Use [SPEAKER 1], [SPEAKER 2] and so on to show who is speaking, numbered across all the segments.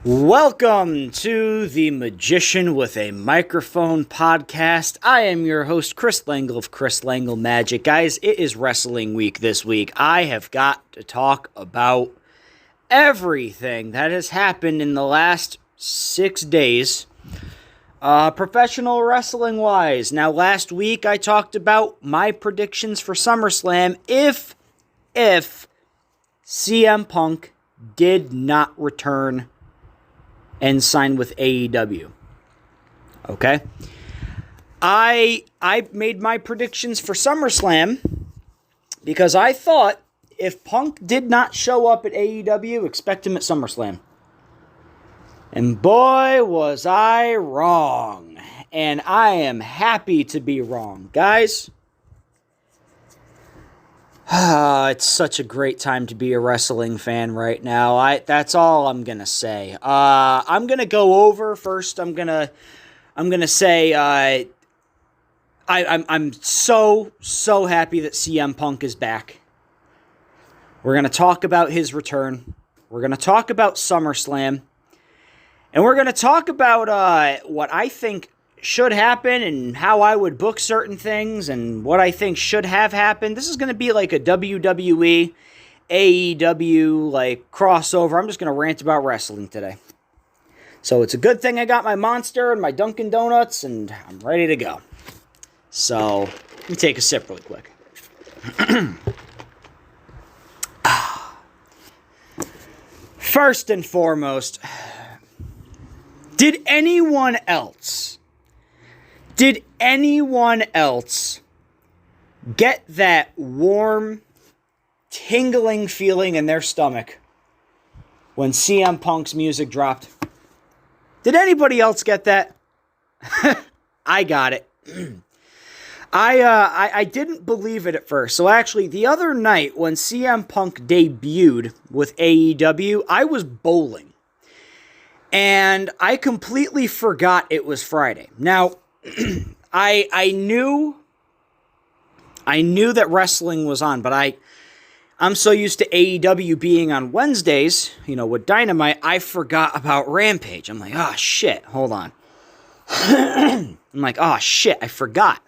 [SPEAKER 1] Welcome to the Magician with a Microphone podcast. I am your host, Chris Langle of Chris Langle Magic. Guys, it is wrestling week this week. I have got to talk about everything that has happened in the last 6 days, professional wrestling wise. Now, last week I talked about my predictions for Summerslam if CM Punk did not return and sign with AEW. Okay? I made my predictions for SummerSlam because I thought if Punk did not show up at AEW, expect him at SummerSlam. And boy, was I wrong. And I am happy to be wrong. Guys, it's such a great time to be a wrestling fan right now. That's all I'm gonna say. I'm gonna go over first. I'm gonna say I'm so happy that CM Punk is back. We're gonna talk about his return. We're gonna talk about SummerSlam, and we're gonna talk about what I think should happen and how I would book certain things and what I think should have happened. This is going to be like a WWE, AEW like crossover. I'm just going to rant about wrestling today. So it's a good thing I got my Monster and my Dunkin' Donuts and I'm ready to go. So let me take a sip really quick. First and foremost, did anyone else get that warm, tingling feeling in their stomach when CM Punk's music dropped? Did anybody else get that? I got it. I didn't believe it at first. So actually, the other night when CM Punk debuted with AEW, I was bowling. And I completely forgot it was Friday. Now, I knew that wrestling was on, but I'm so used to AEW being on Wednesdays, with Dynamite, I forgot about Rampage. I'm like, oh shit, hold on. I'm like, oh shit, I forgot.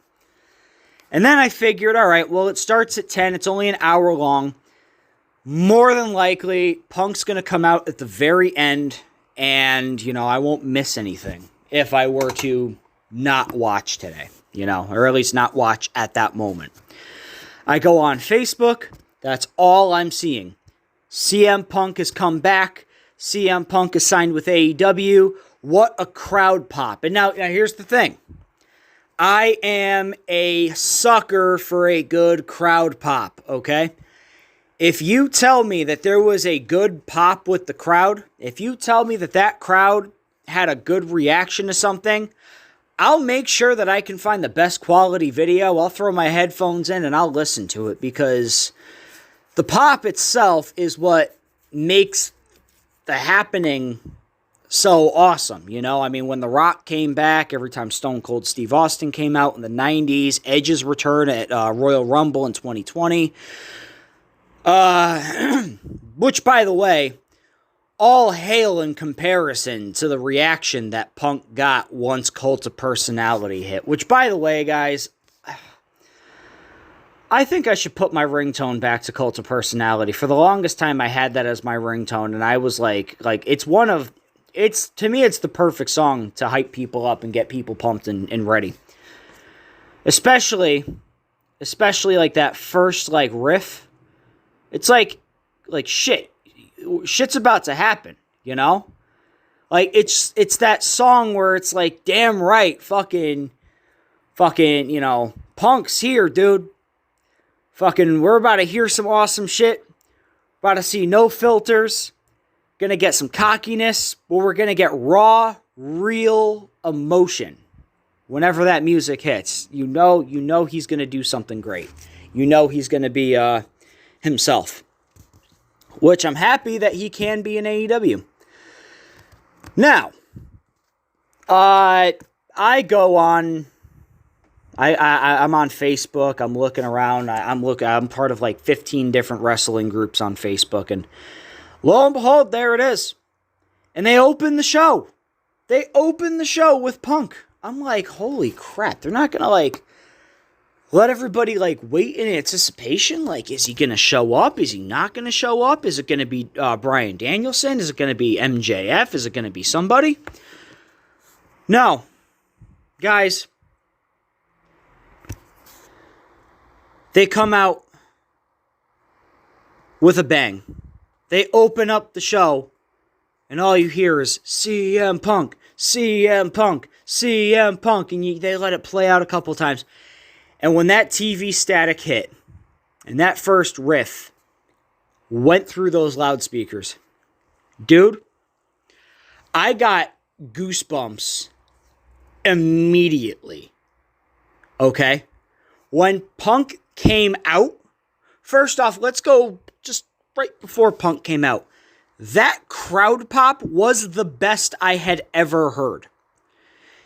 [SPEAKER 1] And then I figured, all right, well, it starts at 10, it's only an hour long. More than likely, Punk's gonna come out at the very end, and, I won't miss anything if I were to not watch today, or at least not watch at that moment. I go on Facebook, that's all I'm seeing. CM Punk has come back, CM Punk is signed with AEW, what a crowd pop. And now here's the thing. I am a sucker for a good crowd pop, okay? If you tell me that there was a good pop with the crowd, if you tell me that crowd had a good reaction to something, I'll make sure that I can find the best quality video. I'll throw my headphones in and I'll listen to it because the pop itself is what makes the happening so awesome. When The Rock came back, every time Stone Cold Steve Austin came out in the 90s, Edge's return at Royal Rumble in 2020, which, by the way, all hail in comparison to the reaction that Punk got once Cult of Personality hit. Which, by the way, guys, I think I should put my ringtone back to Cult of Personality. For the longest time, I had that as my ringtone, and I was like, to me, it's the perfect song to hype people up and get people pumped and ready. Especially like that first, riff. It's like shit's about to happen, it's that song where it's like, damn right, fucking, Punk's here, dude. Fucking, we're about to hear some awesome shit. About to see no filters. Gonna get some cockiness, but we're gonna get raw, real emotion. Whenever that music hits, you know he's gonna do something great. He's gonna be, himself. Which I'm happy that he can be in AEW. Now, I go on. I'm on Facebook. I'm looking around. I'm part of 15 different wrestling groups on Facebook, and lo and behold, there it is. And they open the show. They open the show with Punk. I'm like, holy crap. They're not going to, like, let everybody, like, wait in anticipation. Like, is he going to show up? Is he not going to show up? Is it going to be Bryan Danielson? Is it going to be MJF? Is it going to be somebody? No. Guys, they come out with a bang. They open up the show, and all you hear is CM Punk, CM Punk, CM Punk, and they let it play out a couple times. And when that TV static hit, and that first riff went through those loudspeakers, dude, I got goosebumps immediately. Okay? When Punk came out, first off, let's go just right before Punk came out. That crowd pop was the best I had ever heard.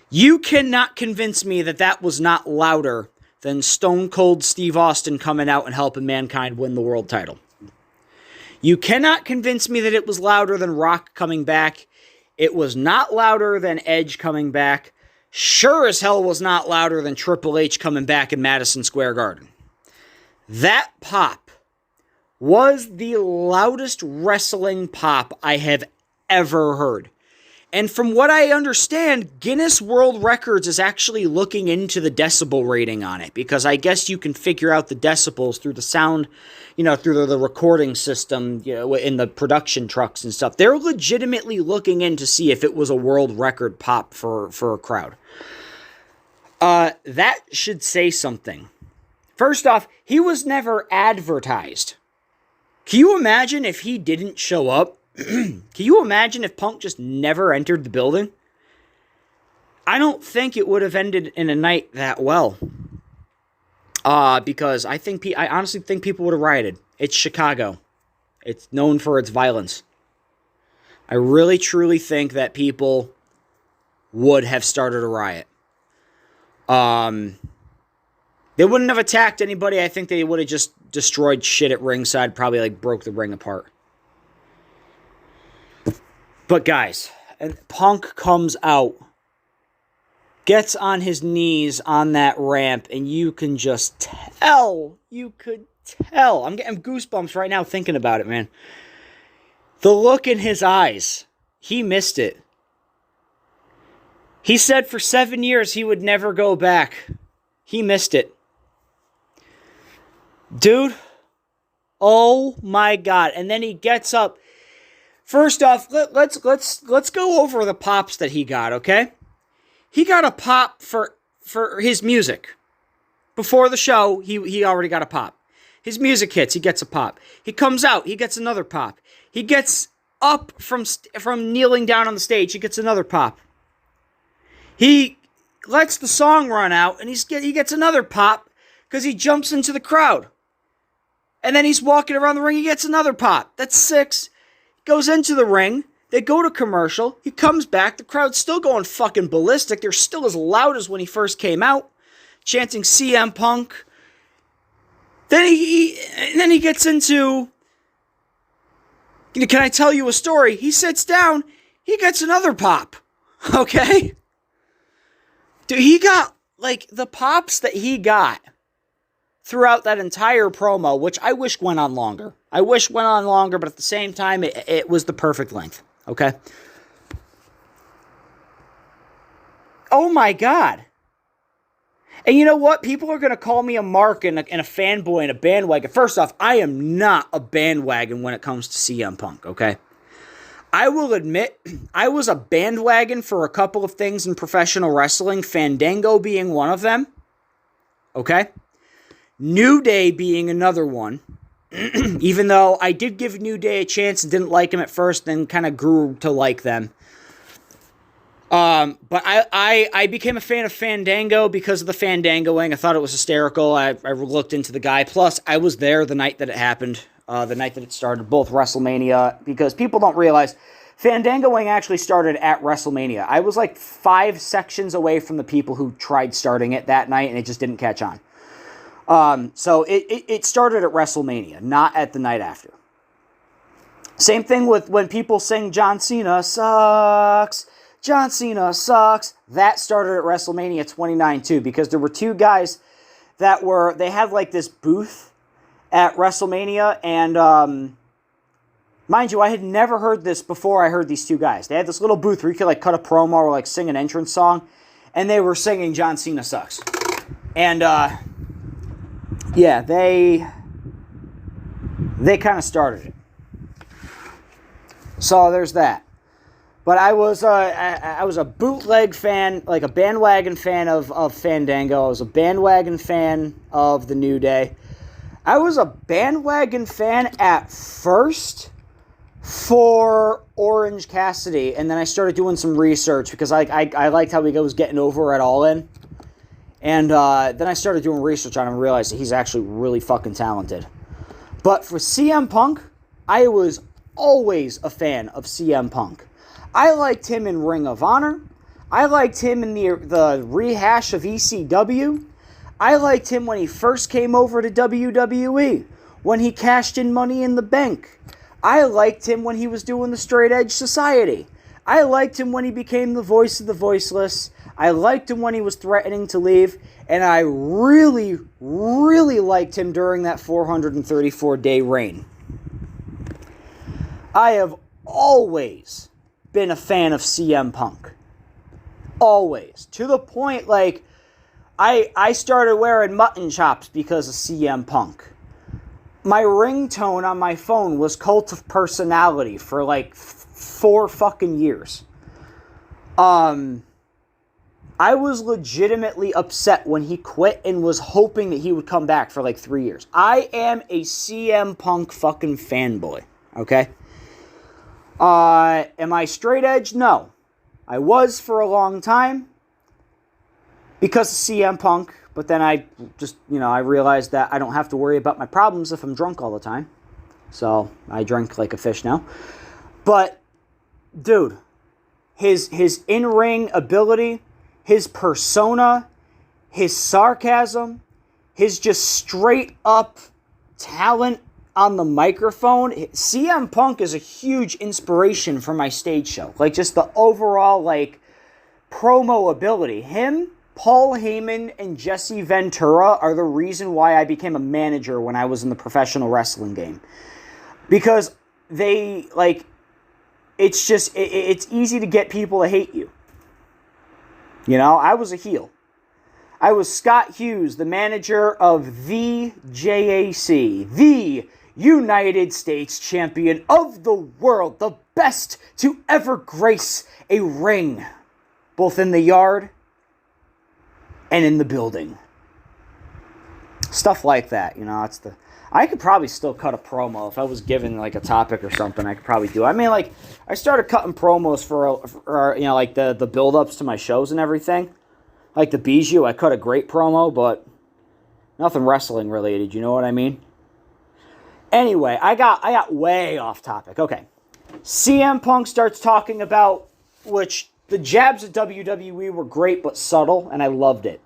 [SPEAKER 1] You cannot convince me that that was not louder than Stone Cold Steve Austin coming out and helping Mankind win the world title. You cannot convince me that it was louder than Rock coming back. It was not louder than Edge coming back. Sure as hell was not louder than Triple H coming back in Madison Square Garden. That pop was the loudest wrestling pop I have ever heard. And from what I understand, Guinness World Records is actually looking into the decibel rating on it, because I guess you can figure out the decibels through the sound, through the recording system, in the production trucks and stuff. They're legitimately looking in to see if it was a world record pop for a crowd. That should say something. First off, he was never advertised. Can you imagine if he didn't show up? Can you imagine if Punk just never entered the building? I don't think it would have ended in a night that well. Because I honestly think people would have rioted. It's Chicago. It's known for its violence. I really, truly think that people would have started a riot. They wouldn't have attacked anybody. I think they would have just destroyed shit at ringside, probably like broke the ring apart. But guys, and Punk comes out, gets on his knees on that ramp, and you can just tell. You could tell. I'm getting goosebumps right now thinking about it, man. The look in his eyes. He missed it. He said for 7 years he would never go back. He missed it. Dude. Oh my God. And then he gets up. First off, let's go over the pops that he got, okay? He got a pop for his music. Before the show, he already got a pop. His music hits, he gets a pop. He comes out, he gets another pop. He gets up from kneeling down on the stage, he gets another pop. He lets the song run out, and he gets another pop because he jumps into the crowd. And then he's walking around the ring, he gets another pop. That's 6. Goes into the ring, they go to commercial, he comes back, the crowd's still going fucking ballistic, they're still as loud as when he first came out, chanting CM Punk. Then he gets into, can I tell you a story? He sits down, he gets another pop, okay? Dude, he got, like, the pops that he got throughout that entire promo, which I wish went on longer. But at the same time, it was the perfect length. Okay? Oh my God. And you know what? People are going to call me a mark and a fanboy and a bandwagon. First off, I am not a bandwagon when it comes to CM Punk, okay? I will admit, I was a bandwagon for a couple of things in professional wrestling, Fandango being one of them, okay? New Day being another one. Even though I did give New Day a chance and didn't like them at first, then kind of grew to like them. But I became a fan of Fandango because of the Fandangoing. I thought it was hysterical. I looked into the guy. Plus, I was there the night that it happened, the night that it started, both WrestleMania, because people don't realize Fandangoing actually started at WrestleMania. I was like 5 sections away from the people who tried starting it that night, and it just didn't catch on. So it started at WrestleMania, not at the night after. Same thing with when people sing John Cena sucks. John Cena sucks. That started at WrestleMania 29 too, because there were two guys they had like this booth at WrestleMania, and mind you, I had never heard this before I heard these two guys. They had this little booth where you could like cut a promo or like sing an entrance song, and they were singing John Cena sucks. And yeah, they kind of started it. So there's that. But I was a bootleg fan, like a bandwagon fan of Fandango. I was a bandwagon fan of the New Day. I was a bandwagon fan at first for Orange Cassidy, and then I started doing some research because I liked how he was getting over at All In. And then I started doing research on him and realized that he's actually really fucking talented. But for CM Punk, I was always a fan of CM Punk. I liked him in Ring of Honor. I liked him in the rehash of ECW. I liked him when he first came over to WWE, when he cashed in Money in the Bank. I liked him when he was doing the Straight Edge Society. I liked him when he became the voice of the voiceless. I liked him when he was threatening to leave. And I really, really liked him during that 434-day reign. I have always been a fan of CM Punk. Always. To the point, like, I started wearing mutton chops because of CM Punk. My ringtone on my phone was Cult of Personality for like 4 fucking years. I was legitimately upset when he quit and was hoping that he would come back for like 3 years. I am a CM Punk fucking fanboy, okay? Am I straight edge? No. I was for a long time because of CM Punk, but then I just, I realized that I don't have to worry about my problems if I'm drunk all the time. So I drink like a fish now. But, dude, his in-ring ability, his persona, his sarcasm, his just straight up talent on the microphone. CM Punk is a huge inspiration for my stage show. Like, just the overall, like, promo ability. Him, Paul Heyman, and Jesse Ventura are the reason why I became a manager when I was in the professional wrestling game. Because they, like, it's just, it's easy to get people to hate you. I was a heel. I was Scott Hughes, the manager of the JAC, the United States Champion of the world, the best to ever grace a ring, both in the yard and in the building. Stuff like that, I could probably still cut a promo if I was given like a topic or something. I could probably do. I mean, like, I started cutting promos for like the build-ups to my shows and everything. Like the Bijou, I cut a great promo, but nothing wrestling related. You know what I mean? Anyway, I got way off topic. Okay, CM Punk starts talking about, which the jabs at WWE were great but subtle, and I loved it.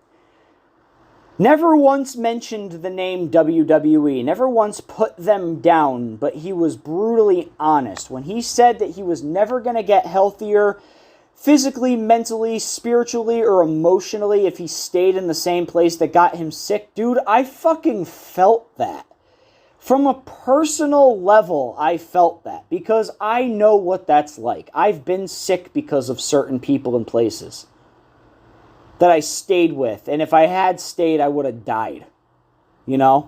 [SPEAKER 1] Never once mentioned the name WWE, never once put them down, but he was brutally honest. When he said that he was never going to get healthier physically, mentally, spiritually, or emotionally if he stayed in the same place that got him sick, dude, I fucking felt that. From a personal level, I felt that, because I know what that's like. I've been sick because of certain people and places that I stayed with, and if I had stayed, I would have died. I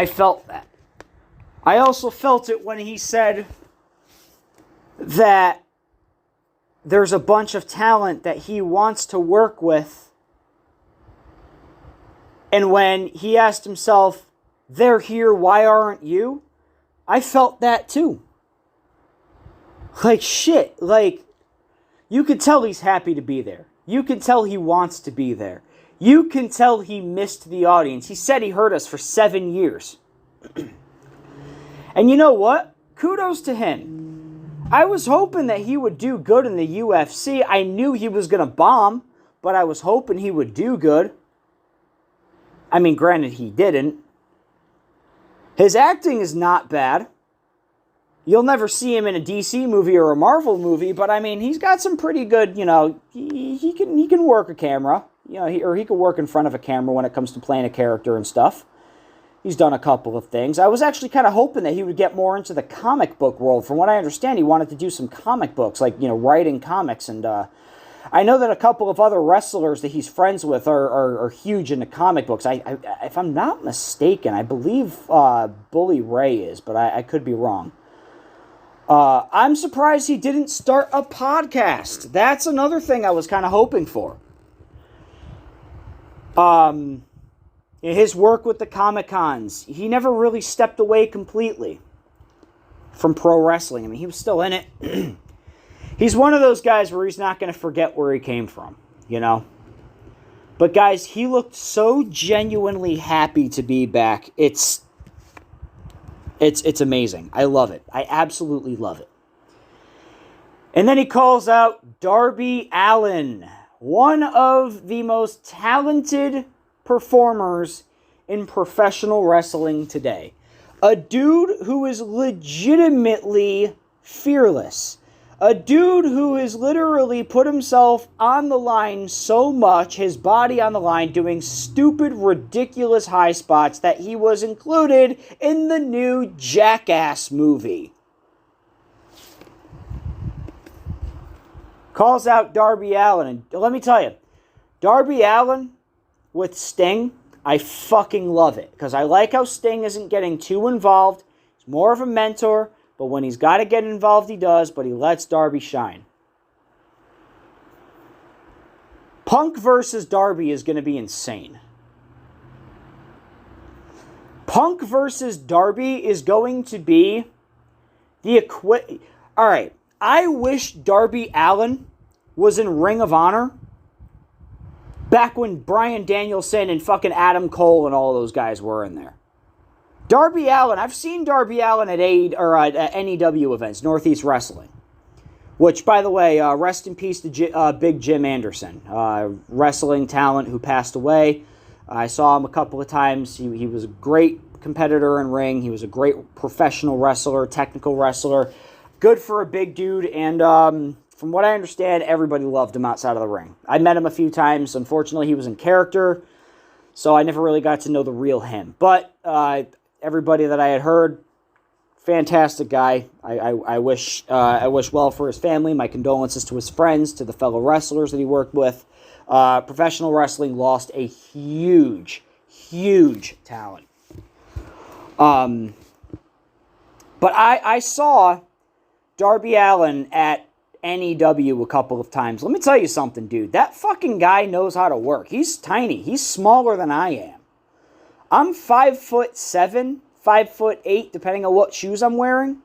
[SPEAKER 1] felt that. I also felt it when he said that there's a bunch of talent that he wants to work with, and when he asked himself, they're here, why aren't you? I felt that too. Like, shit, like, you could tell he's happy to be there. You can tell he wants to be there. You can tell he missed the audience. He said he heard us for 7 years. And you know what? Kudos to him. I was hoping that he would do good in the UFC. I knew he was going to bomb, but I was hoping he would do good. I mean, granted, he didn't. His acting is not bad. You'll never see him in a DC movie or a Marvel movie, but I mean, he's got some pretty good, he can work a camera, he can work in front of a camera when it comes to playing a character and stuff. He's done a couple of things. I was actually kind of hoping that he would get more into the comic book world. From what I understand, he wanted to do some comic books, like, writing comics. And I know that a couple of other wrestlers that he's friends with are huge into comic books. If I'm not mistaken, I believe Bully Ray is, but I could be wrong. I'm surprised he didn't start a podcast. That's another thing I was kind of hoping for. His work with the Comic-Cons, he never really stepped away completely from pro wrestling. I mean, he was still in it. He's one of those guys where he's not going to forget where he came from, But guys, he looked so genuinely happy to be back. It's amazing. I love it. I absolutely love it. And then he calls out Darby Allin, one of the most talented performers in professional wrestling today. A dude who is legitimately fearless. A dude who has literally put himself on the line so much, his body on the line, doing stupid, ridiculous high spots that he was included in the new Jackass movie. Calls out Darby Allin. And let me tell you, Darby Allin with Sting, I fucking love it. Because I like how Sting isn't getting too involved. He's more of a mentor. But when he's got to get involved, he does. But he lets Darby shine. Punk versus Darby is going to be insane. Punk versus Darby is going to be the Alright, I wish Darby Allin was in Ring of Honor back when Bryan Danielson and fucking Adam Cole and all those guys were in there. Darby Allin, I've seen Darby Allin at NEW events, Northeast Wrestling. Which, by the way, rest in peace to Big Jim Anderson, wrestling talent who passed away. I saw him a couple of times. He was a great competitor in ring. He was a great professional wrestler, technical wrestler. Good for a big dude, and from what I understand, everybody loved him outside of the ring. I met him a few times. Unfortunately, he was in character, so I never really got to know the real him. But everybody that I had heard, fantastic guy. I wish well for his family. My condolences to his friends, to the fellow wrestlers that he worked with. Professional wrestling lost a huge, huge talent. But I saw Darby Allin at NEW a couple of times. Let me tell you something, dude. That fucking guy knows how to work. He's tiny. He's smaller than I am. I'm 5'7", 5'8", depending on what shoes I'm wearing.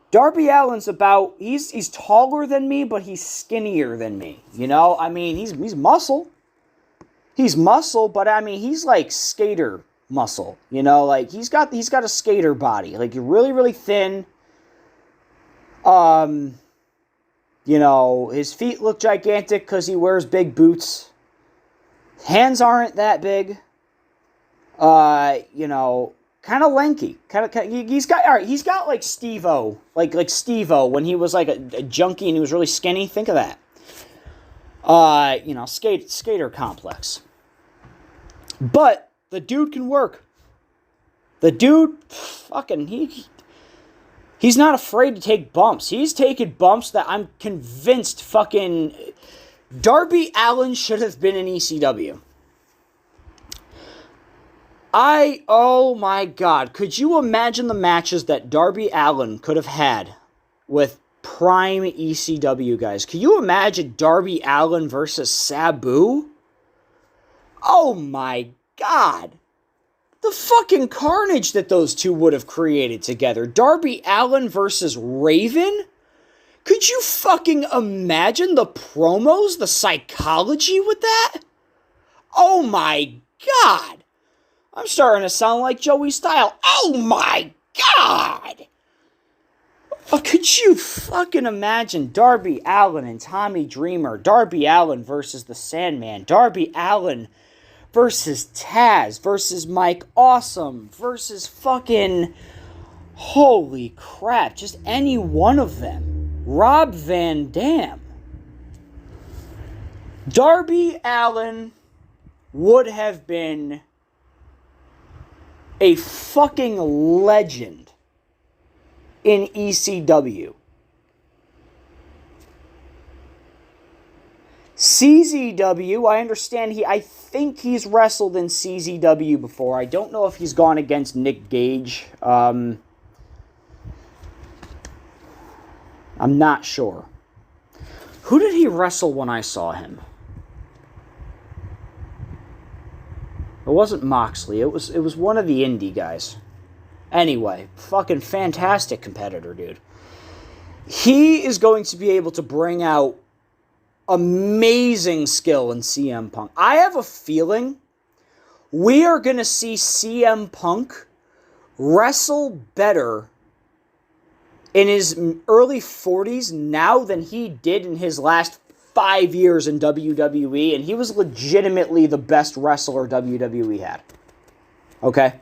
[SPEAKER 1] Darby Allin's he's taller than me, but he's skinnier than me. I mean, he's muscle. He's muscle, but I mean, he's like skater muscle. Like he's got a skater body. Like you're really, really thin. His feet look gigantic because he wears big boots. Hands aren't that big. Kind of lanky. He's got like Steve-O. Like Steve-O when he was like a junkie and he was really skinny. Think of that. Skater complex. But the dude can work. The dude, he's not afraid to take bumps. He's taken bumps that I'm convinced fucking Darby Allin should have been in ECW. Oh my God, could you imagine the matches that Darby Allin could have had with prime ECW guys? Can you imagine Darby Allin versus Sabu? Oh my God. The fucking carnage that those two would have created together. Darby Allin versus Raven? Could you fucking imagine the promos, the psychology with that? Oh my God. I'm starting to sound like Joey Style. Oh my God! Could you fucking imagine Darby Allin and Tommy Dreamer? Darby Allin versus the Sandman. Darby Allin versus Taz, versus Mike Awesome, versus fucking, holy crap, just any one of them. Rob Van Dam. Darby Allin would have been a fucking legend in ECW. CZW, I understand I think he's wrestled in CZW before. I don't know if he's gone against Nick Gage. I'm not sure. Who did he wrestle when I saw him? It wasn't Moxley. It was one of the indie guys. Anyway, fucking fantastic competitor, dude. He is going to be able to bring out amazing skill in CM Punk. I have a feeling we are going to see CM Punk wrestle better in his early 40s now than he did in his last 5 years in WWE, and he was legitimately the best wrestler WWE had. Okay?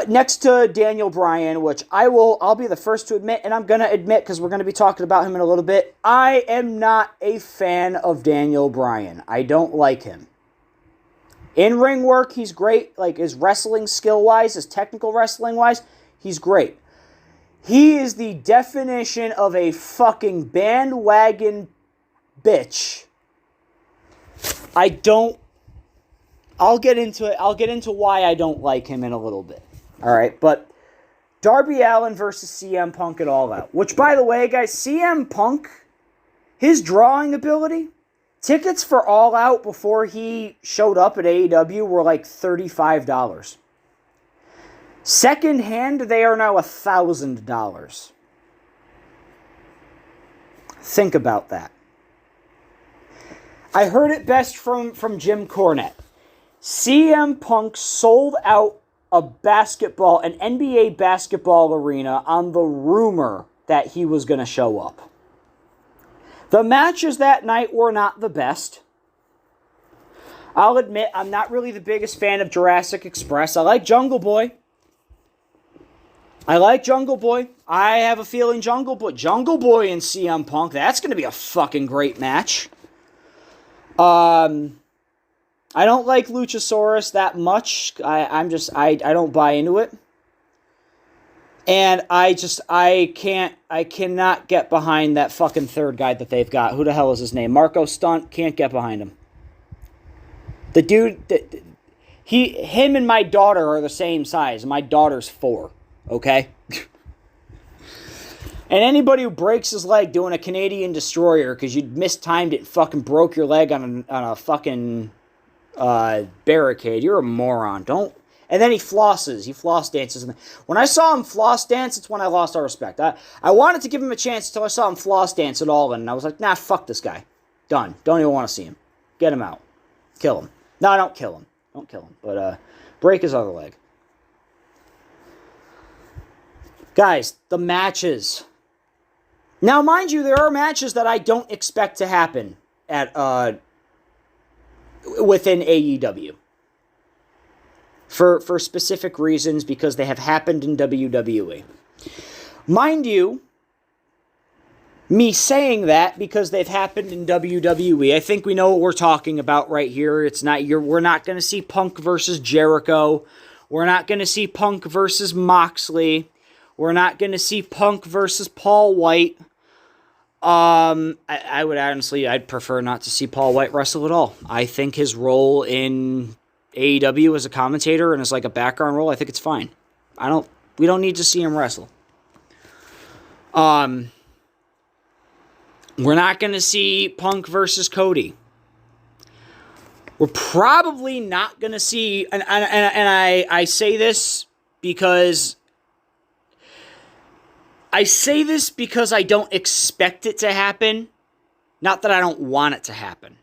[SPEAKER 1] Next to Daniel Bryan, which I'll be the first to admit, and I'm going to admit because we're going to be talking about him in a little bit, I am not a fan of Daniel Bryan. I don't like him. In-ring work, he's great. Like, his wrestling skill-wise, his technical wrestling-wise, he's great. He is the definition of a fucking bandwagon bitch. I'll get into it. I'll get into why I don't like him in a little bit. Alright, but Darby Allin versus CM Punk at All Out. Which, by the way, guys, CM Punk, his drawing ability, tickets for All Out before he showed up at AEW were like $35. Second hand, they are now $1,000. Think about that. I heard it best from Jim Cornette. CM Punk sold out an NBA basketball arena on the rumor that he was going to show up. The matches that night were not the best. I'll admit, I'm not really the biggest fan of Jurassic Express. I like Jungle Boy. I have a feeling Jungle Boy and CM Punk, that's going to be a fucking great match. I don't like Luchasaurus that much. I don't buy into it. And I cannot get behind that fucking third guy that they've got. Who the hell is his name? Marco Stunt, can't get behind him. The dude, him and my daughter are the same size. My daughter's 4, okay? And anybody who breaks his leg doing a Canadian Destroyer because you mistimed it and fucking broke your leg on a fucking barricade, you're a moron. And then he flosses. He floss dances. When I saw him floss dance, it's when I lost all respect. I wanted to give him a chance until I saw him floss dance at all, and I was like, nah, fuck this guy. Done. Don't even want to see him. Get him out. Kill him. No, don't kill him. Don't kill him. But break his other leg. Guys, the matches. Now, mind you, there are matches that I don't expect to happen at within AEW. For specific reasons, because they have happened in WWE. Mind you, me saying that because they've happened in WWE, I think we know what we're talking about right here. We're not going to see Punk versus Jericho. We're not going to see Punk versus Moxley. We're not going to see Punk versus Paul White. I would honestly, I'd prefer not to see Paul White wrestle at all. I think his role in AEW as a commentator and as like a background role, I think it's fine. We don't need to see him wrestle. We're not going to see Punk versus Cody. We're probably not going to see, and I say this because I don't expect it to happen. Not that I don't want it to happen.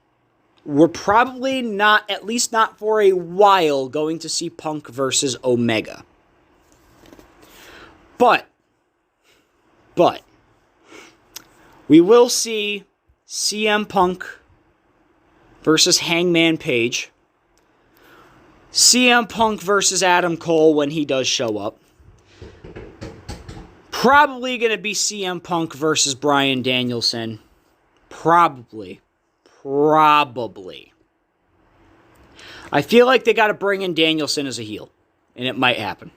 [SPEAKER 1] We're probably not, at least not for a while, going to see Punk versus Omega. But, we will see CM Punk versus Hangman Page CM Punk versus Adam Cole when he does show up. Probably going to be CM Punk versus Bryan Danielson. Probably. I feel like they got to bring in Danielson as a heel. And it might happen.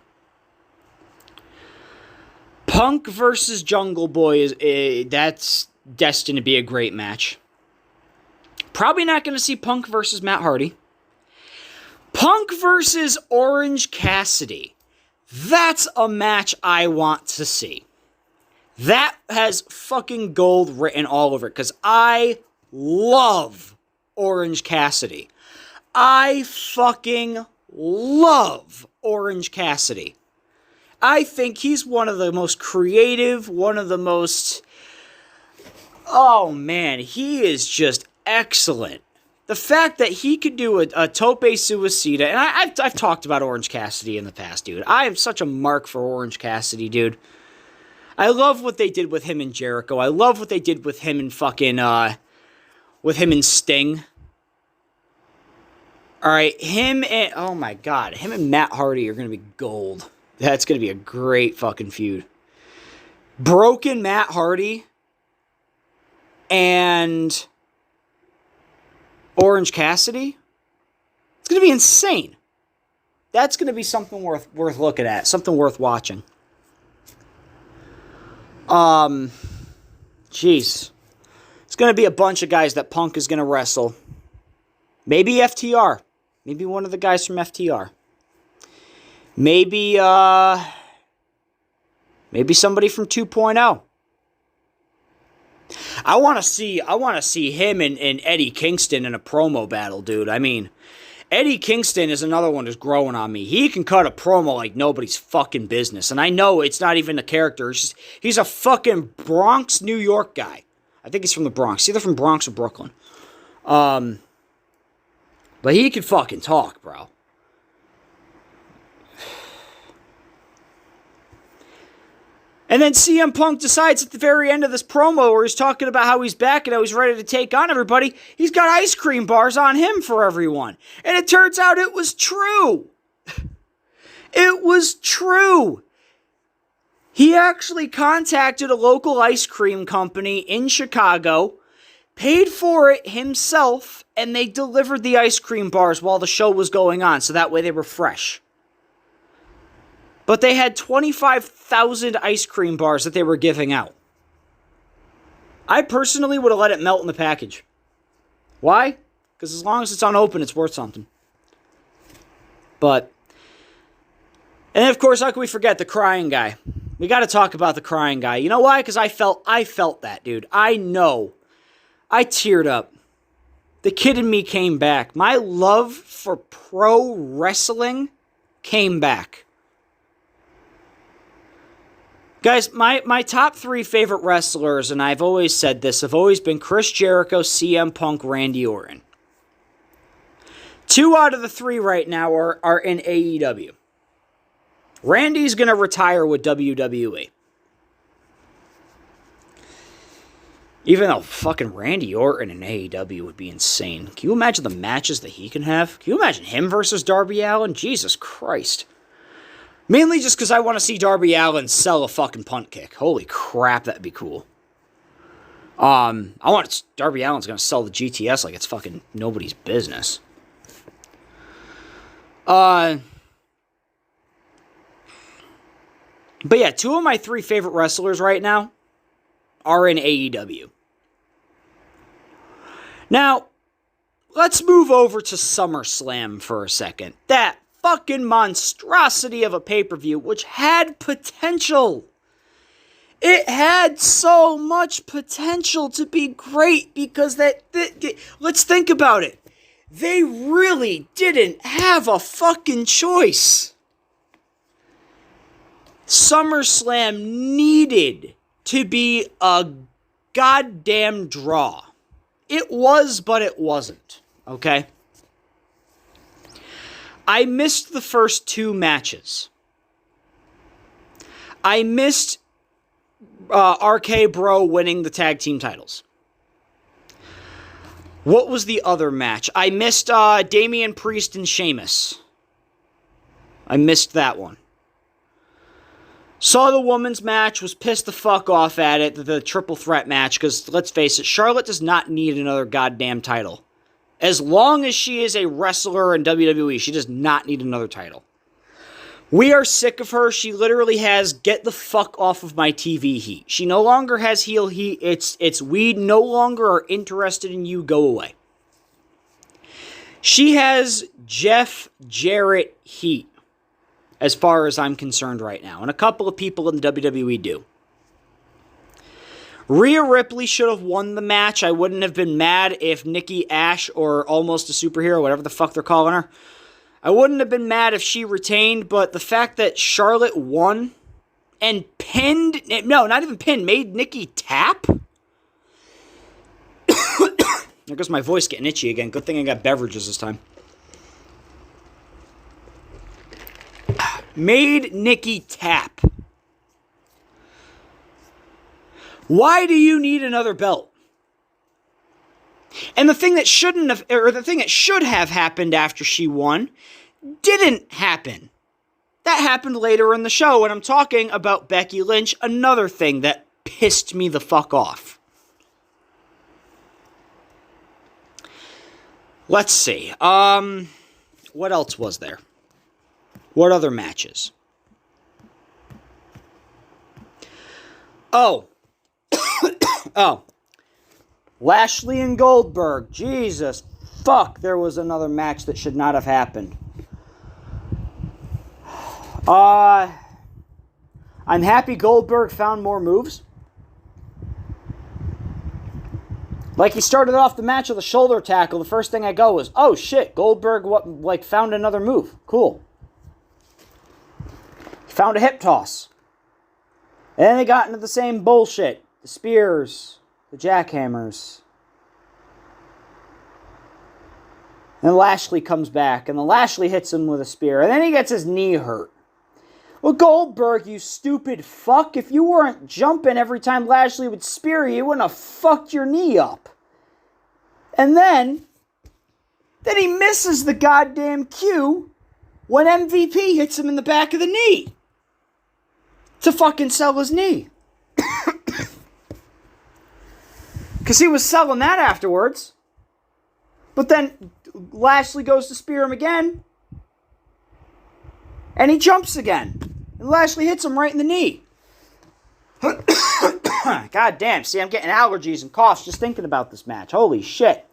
[SPEAKER 1] Punk versus Jungle Boy, that's destined to be a great match. Probably not going to see Punk versus Matt Hardy. Punk versus Orange Cassidy. That's a match I want to see. That has fucking gold written all over it because I love Orange Cassidy. I fucking love Orange Cassidy. I think he's one of the most creative, one of the most... Oh man, he is just excellent. The fact that he could do a tope suicida, and I've talked about Orange Cassidy in the past, dude. I am such a mark for Orange Cassidy, dude. I love what they did with him in Jericho. I love what they did with him in fucking, with him in Sting. Alright, oh my god, him and Matt Hardy are going to be gold. That's going to be a great fucking feud. Broken Matt Hardy and Orange Cassidy. It's going to be insane. That's going to be something worth looking at. Something worth watching. Jeez. It's going to be a bunch of guys that Punk is going to wrestle. Maybe FTR. Maybe one of the guys from FTR. Maybe somebody from 2.0. I want to see him and Eddie Kingston in a promo battle, dude. I mean, Eddie Kingston is another one who's growing on me. He can cut a promo like nobody's fucking business. And I know it's not even a character. It's just, he's a fucking Bronx, New York guy. I think he's from the Bronx. Either from Bronx or Brooklyn. But he can fucking talk, bro. And then CM Punk decides at the very end of this promo where he's talking about how he's back and how he's ready to take on everybody, he's got ice cream bars on him for everyone. And it turns out it was true. It was true. He actually contacted a local ice cream company in Chicago, paid for it himself, and they delivered the ice cream bars while the show was going on, so that way they were fresh. But they had 25,000 ice cream bars that they were giving out. I personally would have let it melt in the package. Why? Because as long as it's unopened, it's worth something. But, and then of course, how can we forget the crying guy? We got to talk about the crying guy. You know why? Because I felt that, dude. I know. I teared up. The kid in me came back. My love for pro wrestling came back. Guys, my top 3 favorite wrestlers, and I've always said this, have always been Chris Jericho, CM Punk, Randy Orton. 2 out of the 3 right now are in AEW. Randy's going to retire with WWE. Even though fucking Randy Orton in AEW would be insane. Can you imagine the matches that he can have? Can you imagine him versus Darby Allin? Jesus Christ. Mainly just because I want to see Darby Allin sell a fucking punt kick. Holy crap, that'd be cool. Darby Allin's going to sell the GTS like it's fucking nobody's business. But yeah, 2 of my 3 favorite wrestlers right now are in AEW. Now, let's move over to SummerSlam for a second. That fucking monstrosity of a pay-per-view, which had potential. It had so much potential to be great because let's think about it. They really didn't have a fucking choice. SummerSlam needed to be a goddamn draw. It was, but it wasn't. Okay? I missed the first 2 matches. I missed RK Bro winning the tag team titles. What was the other match? I missed Damian Priest and Sheamus I missed that one. Saw the women's match, was pissed the fuck off at it, the triple threat match, because let's face it, Charlotte does not need another goddamn title. As long as she is a wrestler in WWE, she does not need another title. We are sick of her. She literally has get the fuck off of my TV heat. She no longer has heel heat. It's we no longer are interested in you. Go away. She has Jeff Jarrett heat, as far as I'm concerned right now. And a couple of people in the WWE do. Rhea Ripley should have won the match. I wouldn't have been mad if Nikki Ash, or Almost a Superhero, whatever the fuck they're calling her, I wouldn't have been mad if she retained, but the fact that Charlotte won and pinned, no, not even pinned, made Nikki tap? There goes my voice getting itchy again. Good thing I got beverages this time. Made Nikki tap. Why do you need another belt? And the thing that shouldn't have, or the thing that should have happened after she won, didn't happen. That happened later in the show, and I'm talking about Becky Lynch, another thing that pissed me the fuck off. Let's see. What else was there? What other matches? Oh. Oh. Lashley and Goldberg. Jesus. Fuck, there was another match that should not have happened. I'm happy Goldberg found more moves. Like, he started off the match with a shoulder tackle. The first thing I go was, oh shit, Goldberg found another move. Cool. Found a hip toss. And then they got into the same bullshit. The spears. The jackhammers. And Lashley comes back. And then Lashley hits him with a spear. And then he gets his knee hurt. Well, Goldberg, you stupid fuck. If you weren't jumping every time Lashley would spear you, you wouldn't have fucked your knee up. And then he misses the goddamn cue when MVP hits him in the back of the knee. To fucking sell his knee. Because he was selling that afterwards. But then Lashley goes to spear him again. And he jumps again. And Lashley hits him right in the knee. God damn. See, I'm getting allergies and coughs just thinking about this match. Holy shit.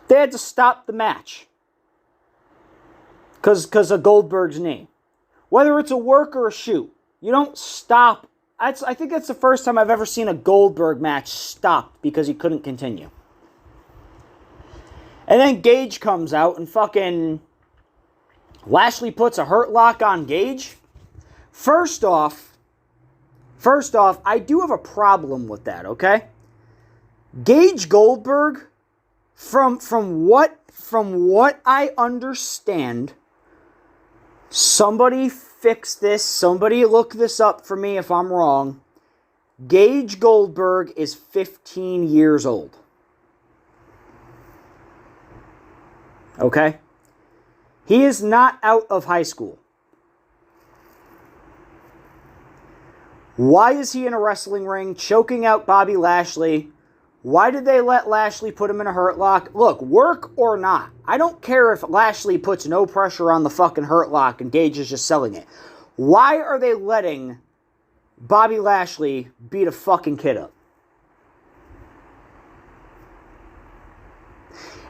[SPEAKER 1] They had to stop the match. Because of Goldberg's knee. Whether it's a work or a shoot. You don't stop. I think that's the first time I've ever seen a Goldberg match stopped because he couldn't continue. And then Gage comes out and fucking Lashley puts a hurt lock on Gage. First off, I do have a problem with that, okay? Gage Goldberg, from what I understand, somebody fix this, somebody look this up for me if I'm wrong. Gage Goldberg is 15 years old. Okay? He is not out of high school. Why is he in a wrestling ring choking out Bobby Lashley? Why did they let Lashley put him in a hurt lock? Look, work or not, I don't care if Lashley puts no pressure on the fucking hurt lock and Gage is just selling it. Why are they letting Bobby Lashley beat a fucking kid up?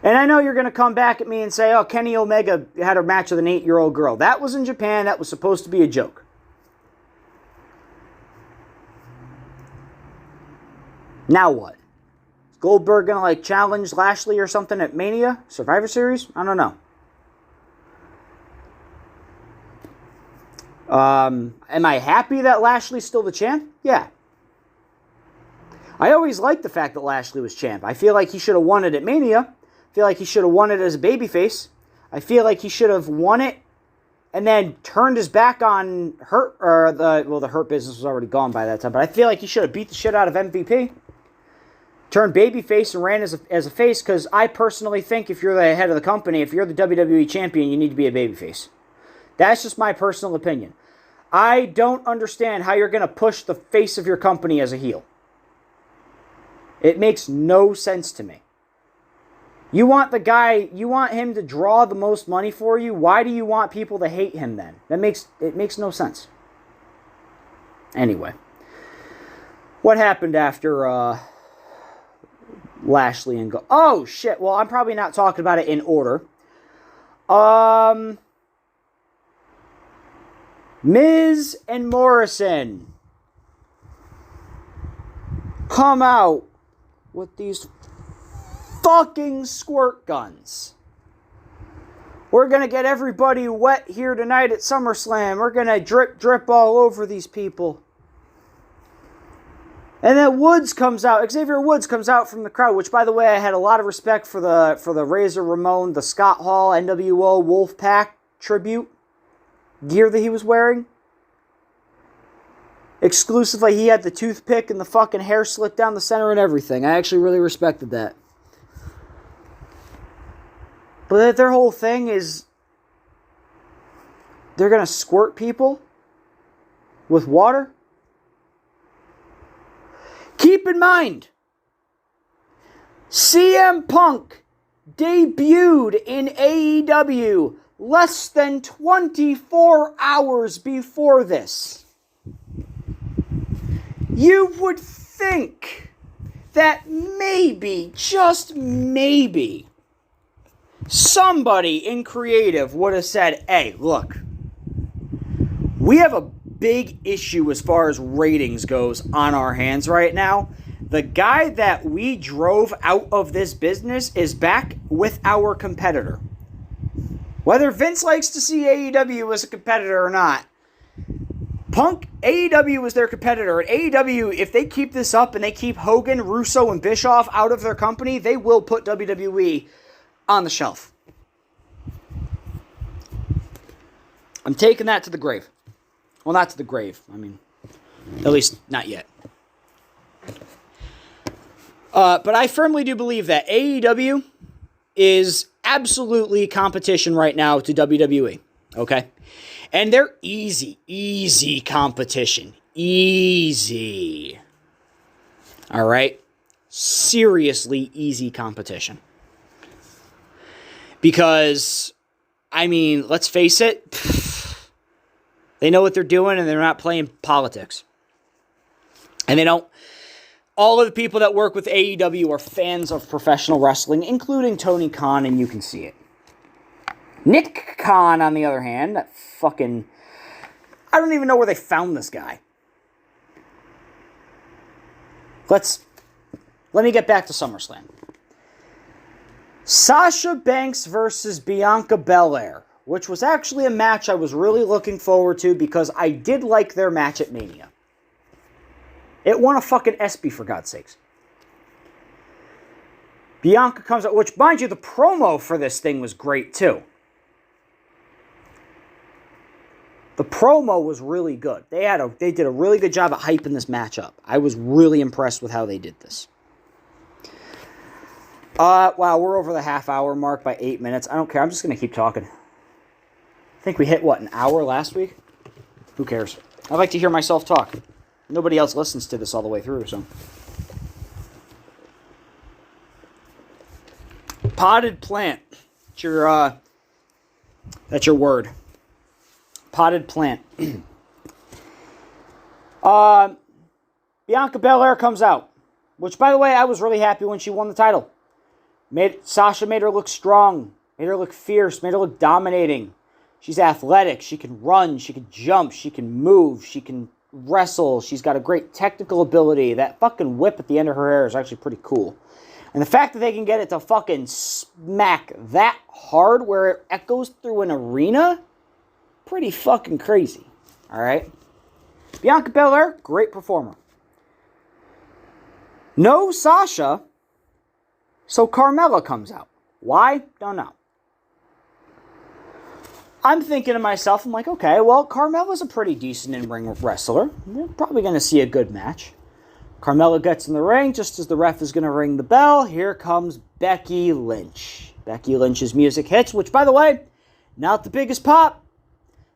[SPEAKER 1] And I know you're going to come back at me and say, oh, Kenny Omega had a match with an 8-year-old girl. That was in Japan. That was supposed to be a joke. Now what? Is Goldberg going to challenge Lashley or something at Mania? Survivor Series? I don't know. Am I happy that Lashley's still the champ? Yeah. I always liked the fact that Lashley was champ. I feel like he should have won it at Mania. I feel like he should have won it as a babyface. I feel like he should have won it and then turned his back on Hurt, the Hurt business was already gone by that time, but I feel like he should have beat the shit out of MVP. turned babyface and ran as a face, because I personally think if you're the head of the company, if you're the WWE champion, you need to be a babyface. That's just my personal opinion. I don't understand how you're going to push the face of your company as a heel. It makes no sense to me. You want him to draw the most money for you. Why do you want people to hate him then? It makes no sense. Anyway, what happened after Lashley and Goldberg? Oh shit! Well, I'm probably not talking about it in order. Miz and Morrison come out with these fucking squirt guns. We're going to get everybody wet here tonight at SummerSlam. We're going to drip all over these people. And then Xavier Woods comes out from the crowd, which, by the way, I had a lot of respect for the Razor Ramon, the Scott Hall, NWO Wolfpack tribute gear that he was wearing. Exclusively, he had the toothpick and the fucking hair slicked down the center and everything. I actually really respected that. But their whole thing is they're going to squirt people with water. Keep in mind, CM Punk debuted in AEW less than 24 hours before this. You would think that maybe, just maybe, somebody in creative would have said, hey, look, we have a big issue as far as ratings goes on our hands right now. The guy that we drove out of this business is back with our competitor. Whether Vince likes to see AEW as a competitor or not, AEW is their competitor. And AEW, if they keep this up and they keep Hogan, Russo, and Bischoff out of their company, they will put WWE on the shelf. I'm taking that to the grave. Well, not to the grave. I mean, at least not yet. But I firmly do believe that AEW is absolutely competition right now to WWE. Okay? And they're easy competition. Easy. All right? Seriously easy competition. Because, I mean, let's face it, they know what they're doing and they're not playing politics. And they don't. All of the people that work with AEW are fans of professional wrestling, including Tony Khan, and you can see it. Nick Khan, on the other hand, that fucking... I don't even know where they found this guy. Let me get back to SummerSlam. Sasha Banks versus Bianca Bel-Air, which was actually a match I was really looking forward to because I did like their match at Mania. It won a fucking ESPY, for God's sakes. Bianca comes out, which, mind you, the promo for this thing was great, too. The promo was really good. They did a really good job at hyping this match up. I was really impressed with how they did this. Wow, we're over the half-hour mark by 8 minutes. I don't care. I'm just going to keep talking. I think we hit, an hour last week? Who cares? I like to hear myself talk. Nobody else listens to this all the way through, so. Potted plant. That's your word. Potted plant. Bianca Belair comes out. Which, by the way, I was really happy when she won the title. Sasha made her look strong. Made her look fierce. Made her look dominating. She's athletic. She can run. She can jump. She can move. She can wrestle. She's got a great technical ability. That fucking whip at the end of her hair is actually pretty cool. And the fact that they can get it to fucking smack that hard where it echoes through an arena, pretty fucking crazy. Alright? Bianca Belair, great performer. No Sasha, so Carmella comes out. Why? Don't know. I'm thinking to myself, I'm like, okay, well, Carmella's a pretty decent in-ring wrestler. We're probably going to see a good match. Carmella gets in the ring just as the ref is going to ring the bell. Here comes Becky Lynch. Becky Lynch's music hits, which, by the way, not the biggest pop.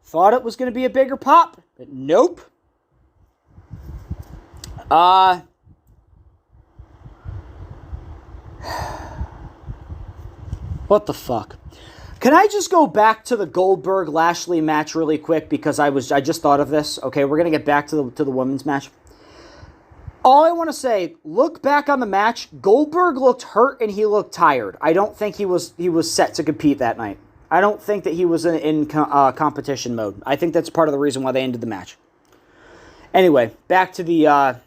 [SPEAKER 1] Thought it was going to be a bigger pop, but nope. What the fuck? Can I just go back to the Goldberg Lashley match really quick because I just thought of this. Okay, we're gonna get back to the women's match. All I want to say, look back on the match. Goldberg looked hurt and he looked tired. I don't think he was set to compete that night. I don't think that he was in competition mode. I think that's part of the reason why they ended the match. Anyway, back to the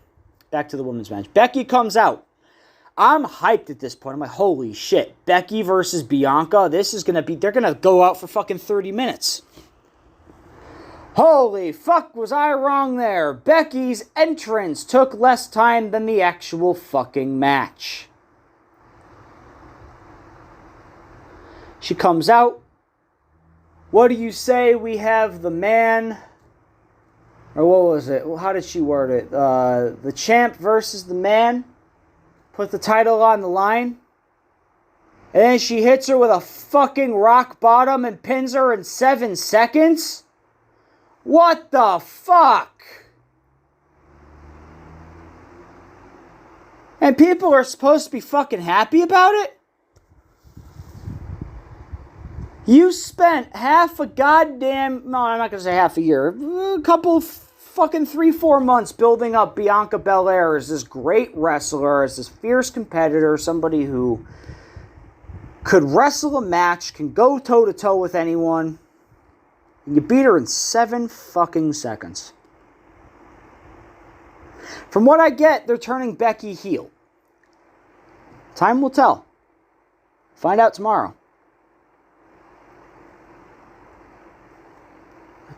[SPEAKER 1] women's match. Becky comes out. I'm hyped at this point. I'm like, holy shit. Becky versus Bianca. This is going to be... They're going to go out for fucking 30 minutes. Holy fuck, was I wrong there. Becky's entrance took less time than the actual fucking match. She comes out. What do you say? We have the man... Or what was it? How did she word it? The champ versus the man. Put the title on the line. And then she hits her with a fucking rock bottom and pins her in 7 seconds? What the fuck? And people are supposed to be fucking happy about it? You spent half a goddamn... No, I'm not going to say half a year. A couple fucking 3-4 months building up Bianca Bel-Air as this great wrestler, as this fierce competitor, somebody who could wrestle a match, can go toe-to-toe with anyone, and you beat her in 7 fucking seconds. From what I get, they're turning Becky heel. Time will tell. Find out tomorrow.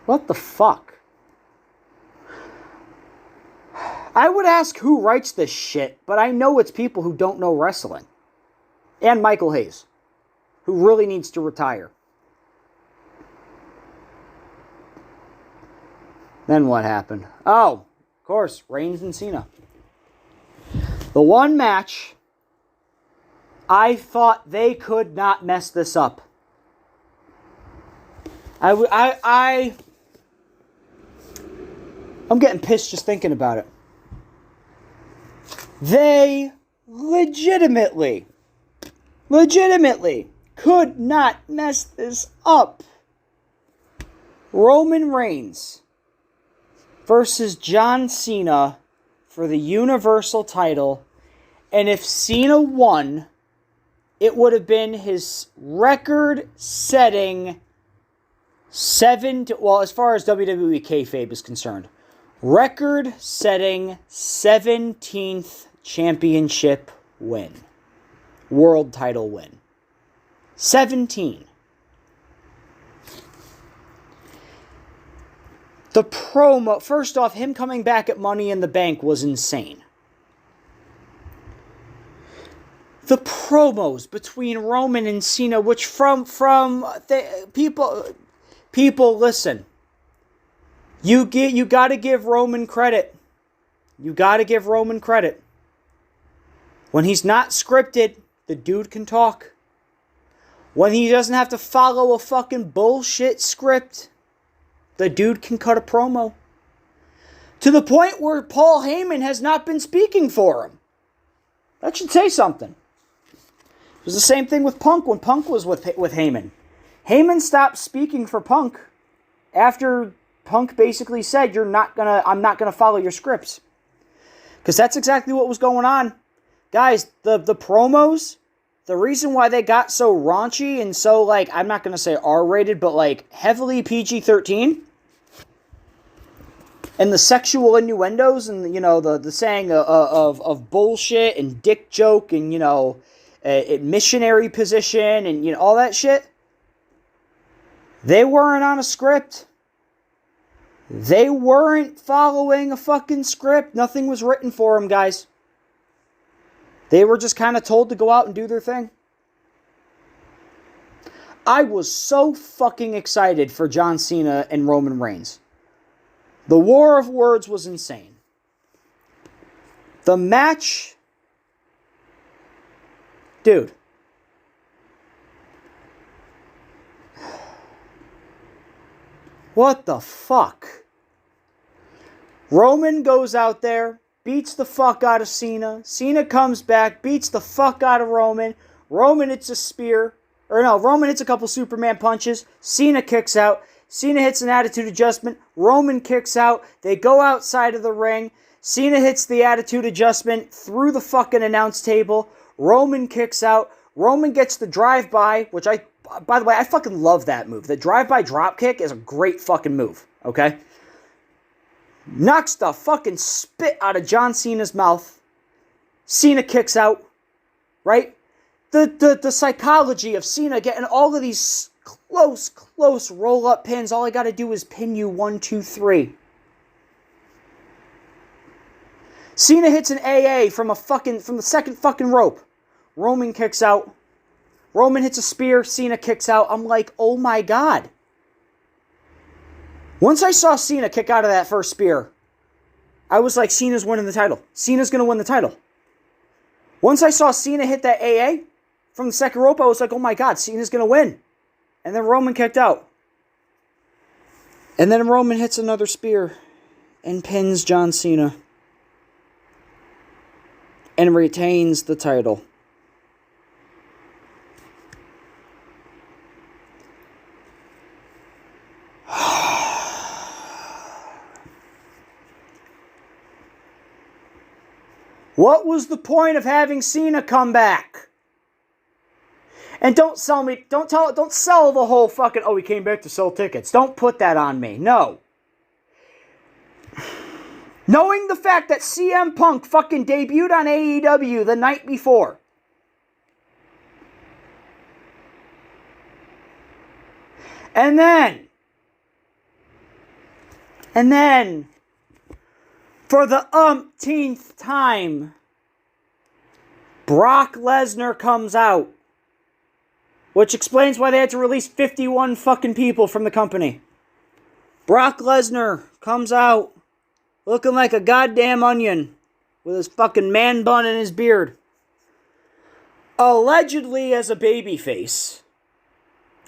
[SPEAKER 1] What the fuck? I would ask who writes this shit, but I know it's people who don't know wrestling. And Michael Hayes, who really needs to retire. Then what happened? Oh, of course, Reigns and Cena. The one match, I thought they could not mess this up. I'm getting pissed just thinking about it. They legitimately could not mess this up. Roman Reigns versus John Cena for the Universal title. And if Cena won, it would have been his record-setting as far as WWE kayfabe is concerned, record-setting 17th championship win. World title win. 17. The promo, first off, him coming back at Money in the Bank was insane. The promos between Roman and Cena, which people listen. You got to give Roman credit. You got to give Roman credit. When he's not scripted, the dude can talk. When he doesn't have to follow a fucking bullshit script, the dude can cut a promo. To the point where Paul Heyman has not been speaking for him. That should say something. It was the same thing with Punk when Punk was with Heyman. Heyman stopped speaking for Punk after Punk basically said, I'm not gonna follow your scripts. Because that's exactly what was going on. Guys, the promos, the reason why they got so raunchy and so, I'm not gonna say R-rated, but, heavily PG-13, and the sexual innuendos and, the saying of bullshit and dick joke and, missionary position and, all that shit, they weren't on a script. They weren't following a fucking script. Nothing was written for them, guys. They were just kind of told to go out and do their thing. I was so fucking excited for John Cena and Roman Reigns. The War of Words was insane. The match... Dude. What the fuck? Roman goes out there, beats the fuck out of Cena. Cena comes back, beats the fuck out of Roman. Roman hits a spear. Roman hits a couple Superman punches. Cena kicks out. Cena hits an attitude adjustment. Roman kicks out. They go outside of the ring. Cena hits the attitude adjustment through the fucking announce table. Roman kicks out. Roman gets the drive-by, which by the way, I fucking love that move. The drive-by dropkick is a great fucking move, okay? Knocks the fucking spit out of John Cena's mouth. Cena kicks out, right? The psychology of Cena getting all of these close roll-up pins. All I gotta do is pin you 1, 2, 3. Cena hits an AA from the second fucking rope. Roman kicks out. Roman hits a spear. Cena kicks out. I'm like, oh my God. Once I saw Cena kick out of that first spear, I was like, Cena's winning the title. Cena's going to win the title. Once I saw Cena hit that AA from the second rope, I was like, oh my God, Cena's going to win. And then Roman kicked out. And then Roman hits another spear and pins John Cena. And retains the title. What was the point of having Cena come back? And don't sell the whole fucking, oh, he came back to sell tickets. Don't put that on me. No. Knowing the fact that CM Punk fucking debuted on AEW the night before. And then, for the umpteenth time, Brock Lesnar comes out. Which explains why they had to release 51 fucking people from the company. Brock Lesnar comes out looking like a goddamn onion with his fucking man bun and his beard. Allegedly as a babyface.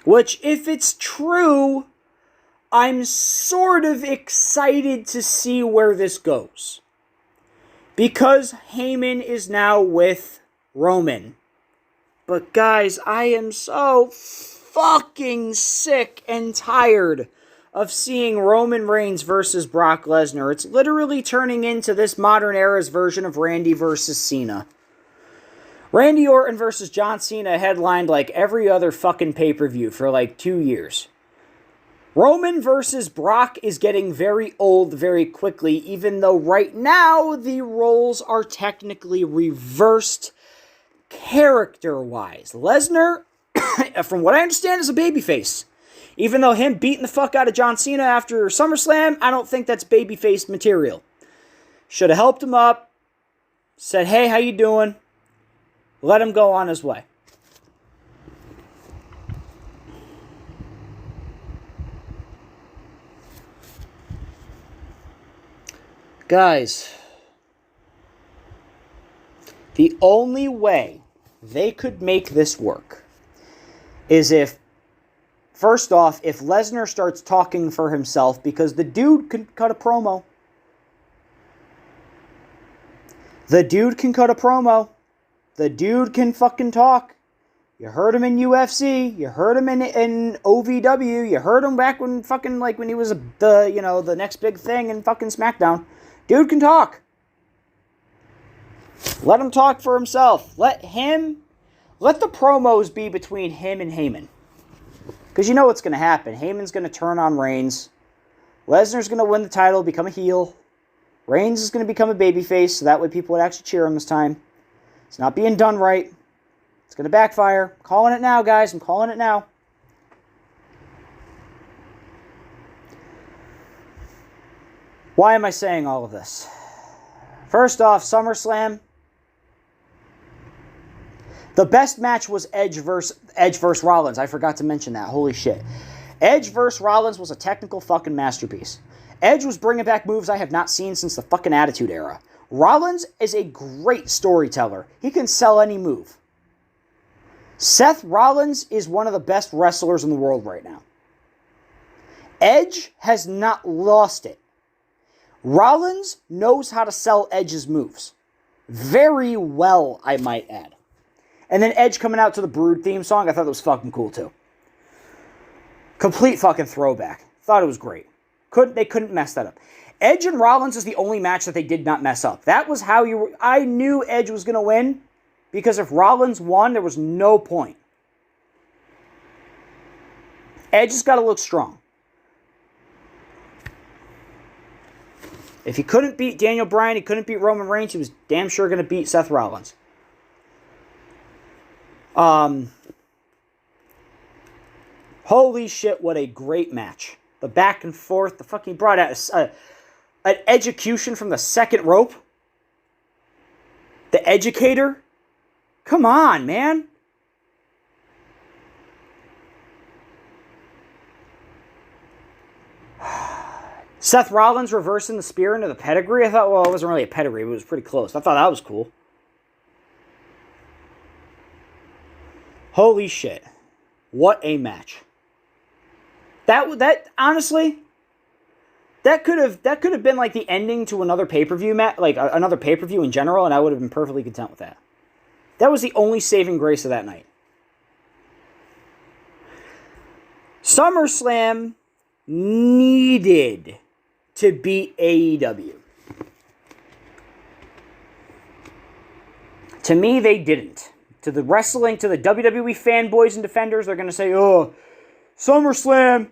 [SPEAKER 1] Which, if it's true, I'm sort of excited to see where this goes. Because Heyman is now with Roman. But guys, I am so fucking sick and tired of seeing Roman Reigns versus Brock Lesnar. It's literally turning into this modern era's version of Randy versus Cena. Randy Orton versus John Cena headlined like every other fucking pay-per-view for like 2 years. Roman versus Brock is getting very old very quickly, even though right now the roles are technically reversed character-wise. Lesnar, from what I understand, is a babyface. Even though him beating the fuck out of John Cena after SummerSlam, I don't think that's babyface material. Should have helped him up, said, hey, how you doing? Let him go on his way. Guys, the only way they could make this work is if, first off, if Lesnar starts talking for himself, because the dude can cut a promo. The dude can cut a promo. The dude can fucking talk. You heard him in UFC. You heard him in OVW. You heard him back when fucking, like, when he was the next big thing in fucking SmackDown. Dude can talk. Let him talk for himself. Let the promos be between him and Heyman. Because you know what's going to happen. Heyman's going to turn on Reigns. Lesnar's going to win the title, become a heel. Reigns is going to become a babyface, so that way people would actually cheer him this time. It's not being done right. It's going to backfire. I'm calling it now, guys. I'm calling it now. Why am I saying all of this? First off, SummerSlam. The best match was Edge versus Rollins. I forgot to mention that. Holy shit. Edge versus Rollins was a technical fucking masterpiece. Edge was bringing back moves I have not seen since the fucking Attitude Era. Rollins is a great storyteller. He can sell any move. Seth Rollins is one of the best wrestlers in the world right now. Edge has not lost it. Rollins knows how to sell Edge's moves. Very well, I might add. And then Edge coming out to the Brood theme song, I thought that was fucking cool too. Complete fucking throwback. Thought it was great. They couldn't mess that up. Edge and Rollins is the only match that they did not mess up. That was how I knew Edge was going to win, because if Rollins won, there was no point. Edge has got to look strong. If he couldn't beat Daniel Bryan, he couldn't beat Roman Reigns, he was damn sure going to beat Seth Rollins. Holy shit, what a great match. The back and forth, the fucking brought out an execution from the second rope. The educator. Come on, man. Seth Rollins reversing the spear into the pedigree. I thought, well, it wasn't really a pedigree, but it was pretty close. I thought that was cool. Holy shit. What a match. That honestly, that could have been like the ending to another pay-per-view match, like another pay-per-view in general, and I would have been perfectly content with that. That was the only saving grace of that night. SummerSlam needed to beat AEW. To me, they didn't. To the WWE fanboys and defenders, they're going to say, oh, SummerSlam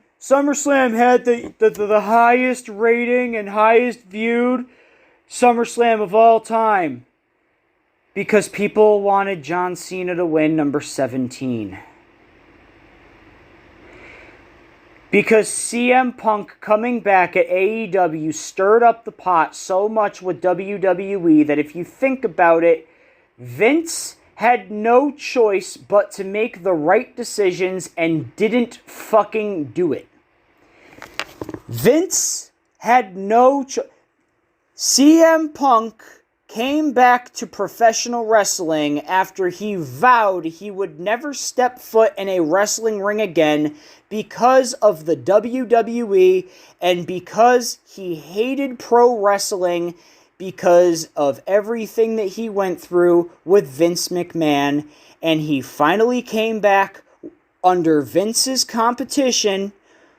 [SPEAKER 1] had the highest rating and highest viewed SummerSlam of all time. Because people wanted John Cena to win number 17. Because CM Punk coming back at AEW stirred up the pot so much with WWE that if you think about it, Vince had no choice but to make the right decisions and didn't fucking do it. Vince had no choice. CM Punk came back to professional wrestling after he vowed he would never step foot in a wrestling ring again because of the WWE and because he hated pro wrestling because of everything that he went through with Vince McMahon, and he finally came back under Vince's competition,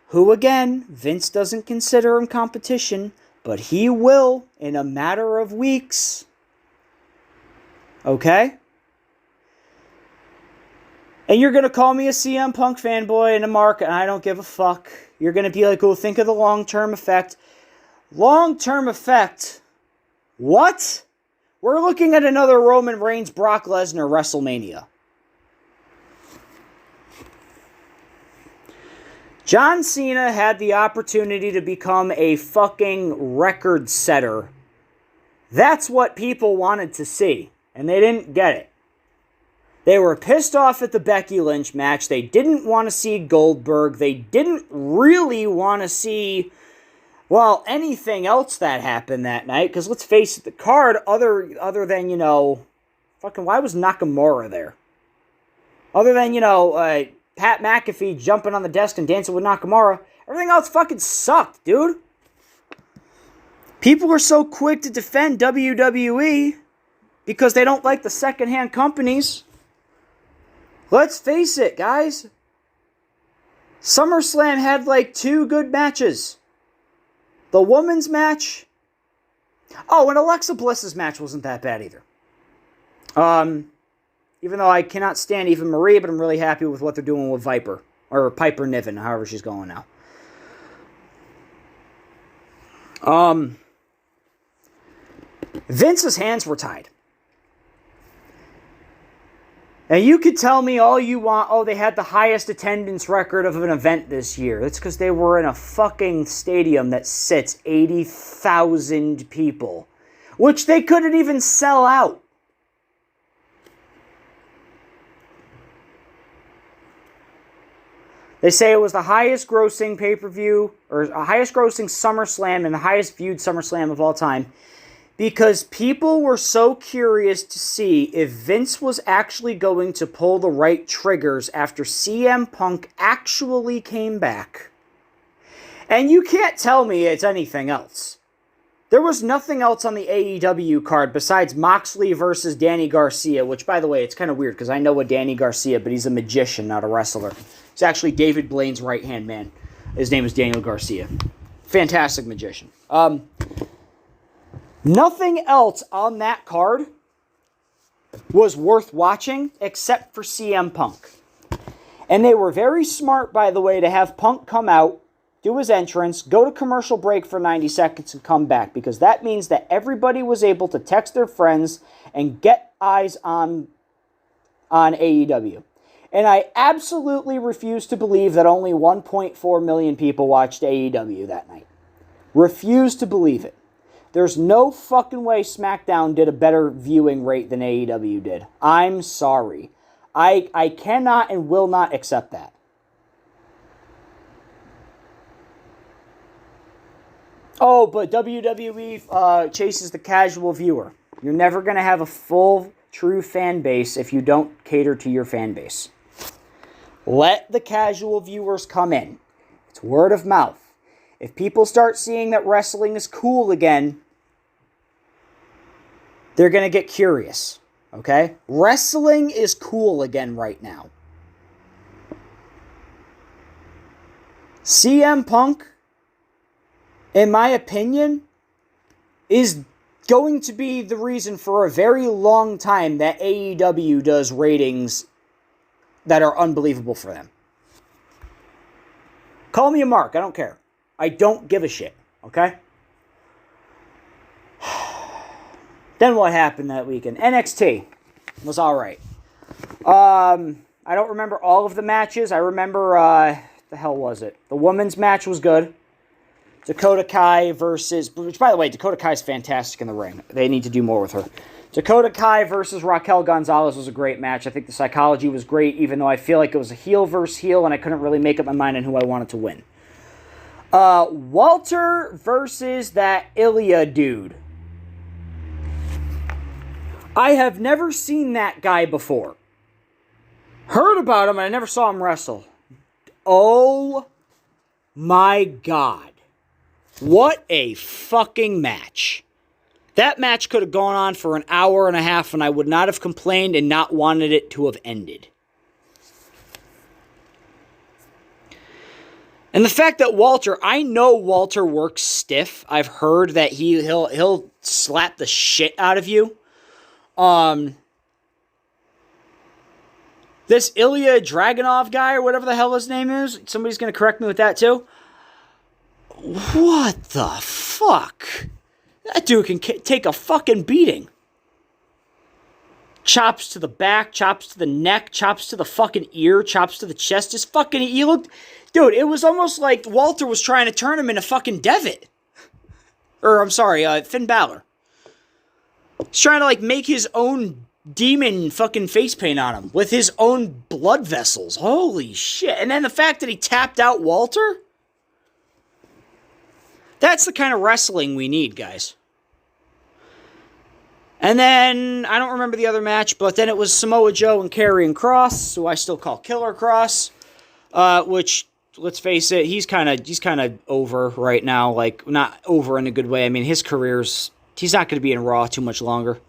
[SPEAKER 1] who again, Vince doesn't consider him competition, but he will in a matter of weeks. Okay? And you're going to call me a CM Punk fanboy and a mark, and I don't give a fuck. You're going to be like, oh, think of the long-term effect. Long-term effect? What? We're looking at another Roman Reigns, Brock Lesnar WrestleMania. John Cena had the opportunity to become a fucking record setter. That's what people wanted to see, and they didn't get it. They were pissed off at the Becky Lynch match. They didn't want to see Goldberg. They didn't really want to see, well, anything else that happened that night. Because let's face it, the card, other than, fucking, why was Nakamura there? Other than, Pat McAfee jumping on the desk and dancing with Nakamura, everything else fucking sucked, dude. People are so quick to defend WWE because they don't like the secondhand companies. Let's face it, guys. SummerSlam had like 2 good matches. The women's match. Oh, and Alexa Bliss's match wasn't that bad either. Even though I cannot stand Eva Marie, but I'm really happy with what they're doing with Viper. Or Piper Niven, however she's going now. Vince's hands were tied. And you could tell me all you want, oh, they had the highest attendance record of an event this year. That's because they were in a fucking stadium that sits 80,000 people. Which they couldn't even sell out. They say it was the highest grossing pay-per-view, or highest grossing SummerSlam and the highest viewed SummerSlam of all time. Because people were so curious to see if Vince was actually going to pull the right triggers after CM Punk actually came back. And you can't tell me it's anything else. There was nothing else on the AEW card besides Moxley versus Danny Garcia, which, by the way, it's kind of weird because I know a Danny Garcia, but he's a magician, not a wrestler. He's actually David Blaine's right-hand man. His name is Daniel Garcia. Fantastic magician. Nothing else on that card was worth watching except for CM Punk. And they were very smart, by the way, to have Punk come out, do his entrance, go to commercial break for 90 seconds and come back, because that means that everybody was able to text their friends and get eyes on AEW. And I absolutely refuse to believe that only 1.4 million people watched AEW that night. Refuse to believe it. There's no fucking way SmackDown did a better viewing rate than AEW did. I'm sorry. I cannot and will not accept that. Oh, but WWE chases the casual viewer. You're never going to have a full, true fan base if you don't cater to your fan base. Let the casual viewers come in. It's word of mouth. If people start seeing that wrestling is cool again, they're going to get curious. Okay? Wrestling is cool again right now. CM Punk, in my opinion, is going to be the reason for a very long time that AEW does ratings that are unbelievable for them. Call me a mark, I don't care. I don't give a shit, okay? Then what happened that weekend? NXT was alright. I don't remember all of the matches. I remember, the hell was it? The women's match was good. Dakota Kai versus, which by the way, Dakota Kai is fantastic in the ring. They need to do more with her. Dakota Kai versus Raquel Gonzalez was a great match. I think the psychology was great, even though I feel like it was a heel versus heel, and I couldn't really make up my mind on who I wanted to win. Walter versus that Ilya dude. I have never seen that guy before. Heard about him, and I never saw him wrestle. Oh my God. What a fucking match. That match could have gone on for an hour and a half and I would not have complained and not wanted it to have ended. And the fact that Walter, I know Walter works stiff. I've heard that he'll slap the shit out of you. This Ilya Dragunov guy or whatever the hell his name is, somebody's going to correct me with that too. What the fuck? That dude can take a fucking beating. Chops to the back, chops to the neck, chops to the fucking ear, chops to the chest. Just fucking, he looked... Dude, it was almost like Walter was trying to turn him into fucking Devitt. Or, I'm sorry, Finn Balor. He's trying to, like, make his own demon fucking face paint on him with his own blood vessels. Holy shit. And then the fact that he tapped out Walter? That's the kind of wrestling we need, guys. And then, I don't remember the other match, but then it was Samoa Joe and Karrion Kross, who I still call Killer Kross, which, let's face it, he's kind of over right now. Like, not over in a good way. I mean, his career's, he's not going to be in Raw too much longer.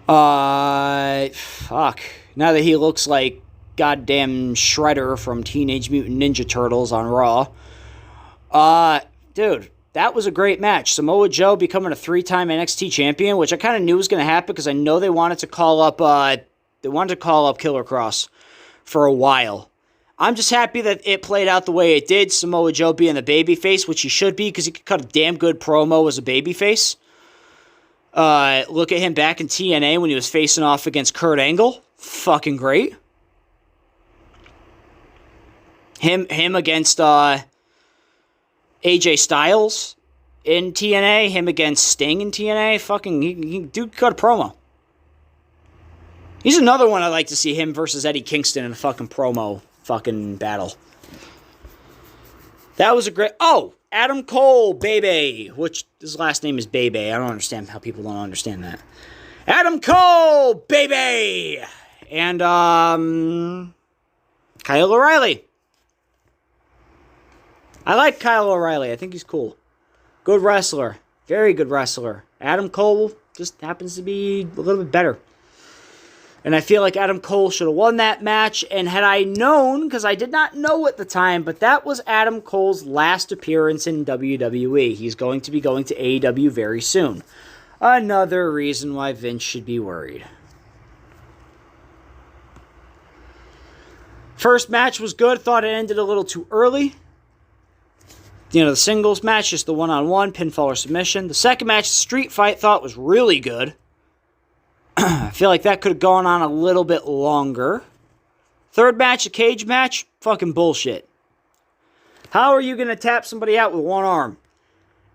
[SPEAKER 1] Fuck. Now that he looks like goddamn Shredder from Teenage Mutant Ninja Turtles on Raw. Dude, that was a great match. Samoa Joe becoming a 3-time NXT champion, which I kind of knew was going to happen because I know they wanted to call up Killer Kross for a while. I'm just happy that it played out the way it did. Samoa Joe being the babyface, which he should be because he could cut a damn good promo as a babyface. Look at him back in TNA when he was facing off against Kurt Angle. Fucking great. Him against AJ Styles in TNA. Him against Sting in TNA. Fucking, he dude cut a promo. He's another one I'd like to see him versus Eddie Kingston in a fucking promo fucking battle. That was a great... Oh! Adam Cole, baby, which his last name is Bebe. I don't understand how people don't understand that. Adam Cole, baby! And, Kyle O'Reilly. I like Kyle O'Reilly. I think he's cool. Good wrestler. Very good wrestler. Adam Cole just happens to be a little bit better. And I feel like Adam Cole should have won that match. And had I known, because I did not know at the time, but that was Adam Cole's last appearance in WWE. He's going to be going to AEW very soon. Another reason why Vince should be worried. First match was good. Thought it ended a little too early. The singles match, just the one-on-one, pinfall or submission. The second match, street fight, thought was really good. I feel like that could have gone on a little bit longer. Third match, a cage match, fucking bullshit. How are you going to tap somebody out with one arm?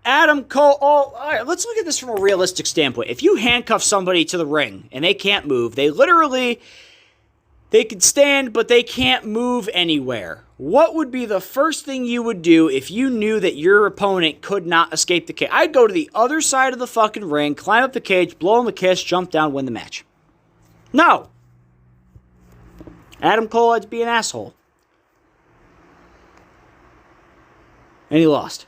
[SPEAKER 1] Adam Cole, all right, let's look at this from a realistic standpoint. If you handcuff somebody to the ring and they can't move, they can stand, but they can't move anywhere. What would be the first thing you would do if you knew that your opponent could not escape the cage? I'd go to the other side of the fucking ring, climb up the cage, blow him a kiss, jump down, win the match. No. Adam Cole had to be an asshole. And he lost.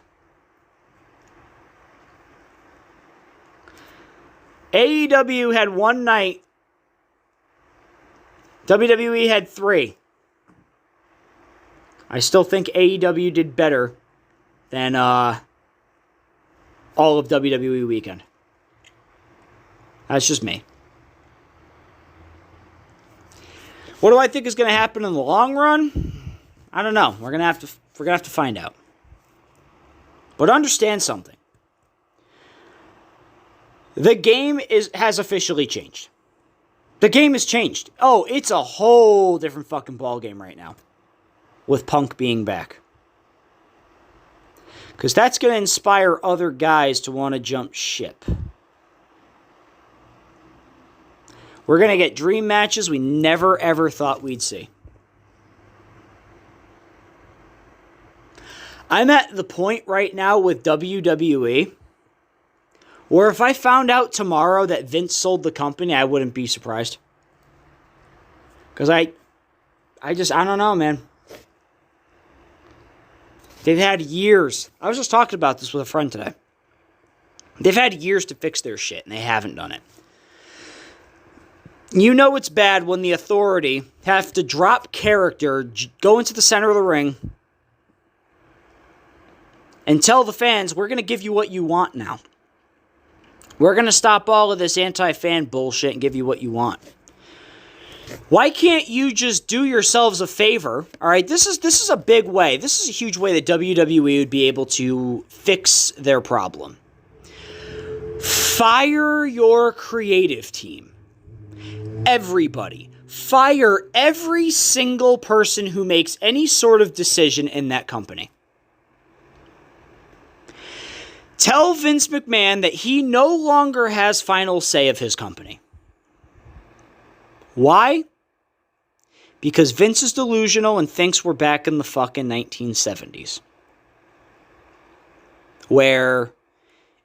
[SPEAKER 1] AEW had one night. WWE had 3. I still think AEW did better than all of WWE weekend. That's just me. What do I think is going to happen in the long run? I don't know. We're gonna have to find out. But understand something. The game has officially changed. The game has changed. Oh, it's a whole different fucking ballgame right now. With Punk being back. Because that's going to inspire other guys to want to jump ship. We're going to get dream matches we never ever thought we'd see. I'm at the point right now with WWE where if I found out tomorrow that Vince sold the company, I wouldn't be surprised. Because I don't know, man. They've had years. I was just talking about this with a friend today. They've had years to fix their shit, and they haven't done it. You know it's bad when the authority have to drop character, go into the center of the ring, and tell the fans, we're going to give you what you want now. We're going to stop all of this anti-fan bullshit and give you what you want. Why can't you just do yourselves a favor? All right, this is a big way. This is a huge way that WWE would be able to fix their problem. Fire your creative team. Everybody. Fire every single person who makes any sort of decision in that company. Tell Vince McMahon that he no longer has final say of his company. Why? Because Vince is delusional and thinks we're back in the fucking 1970s. Where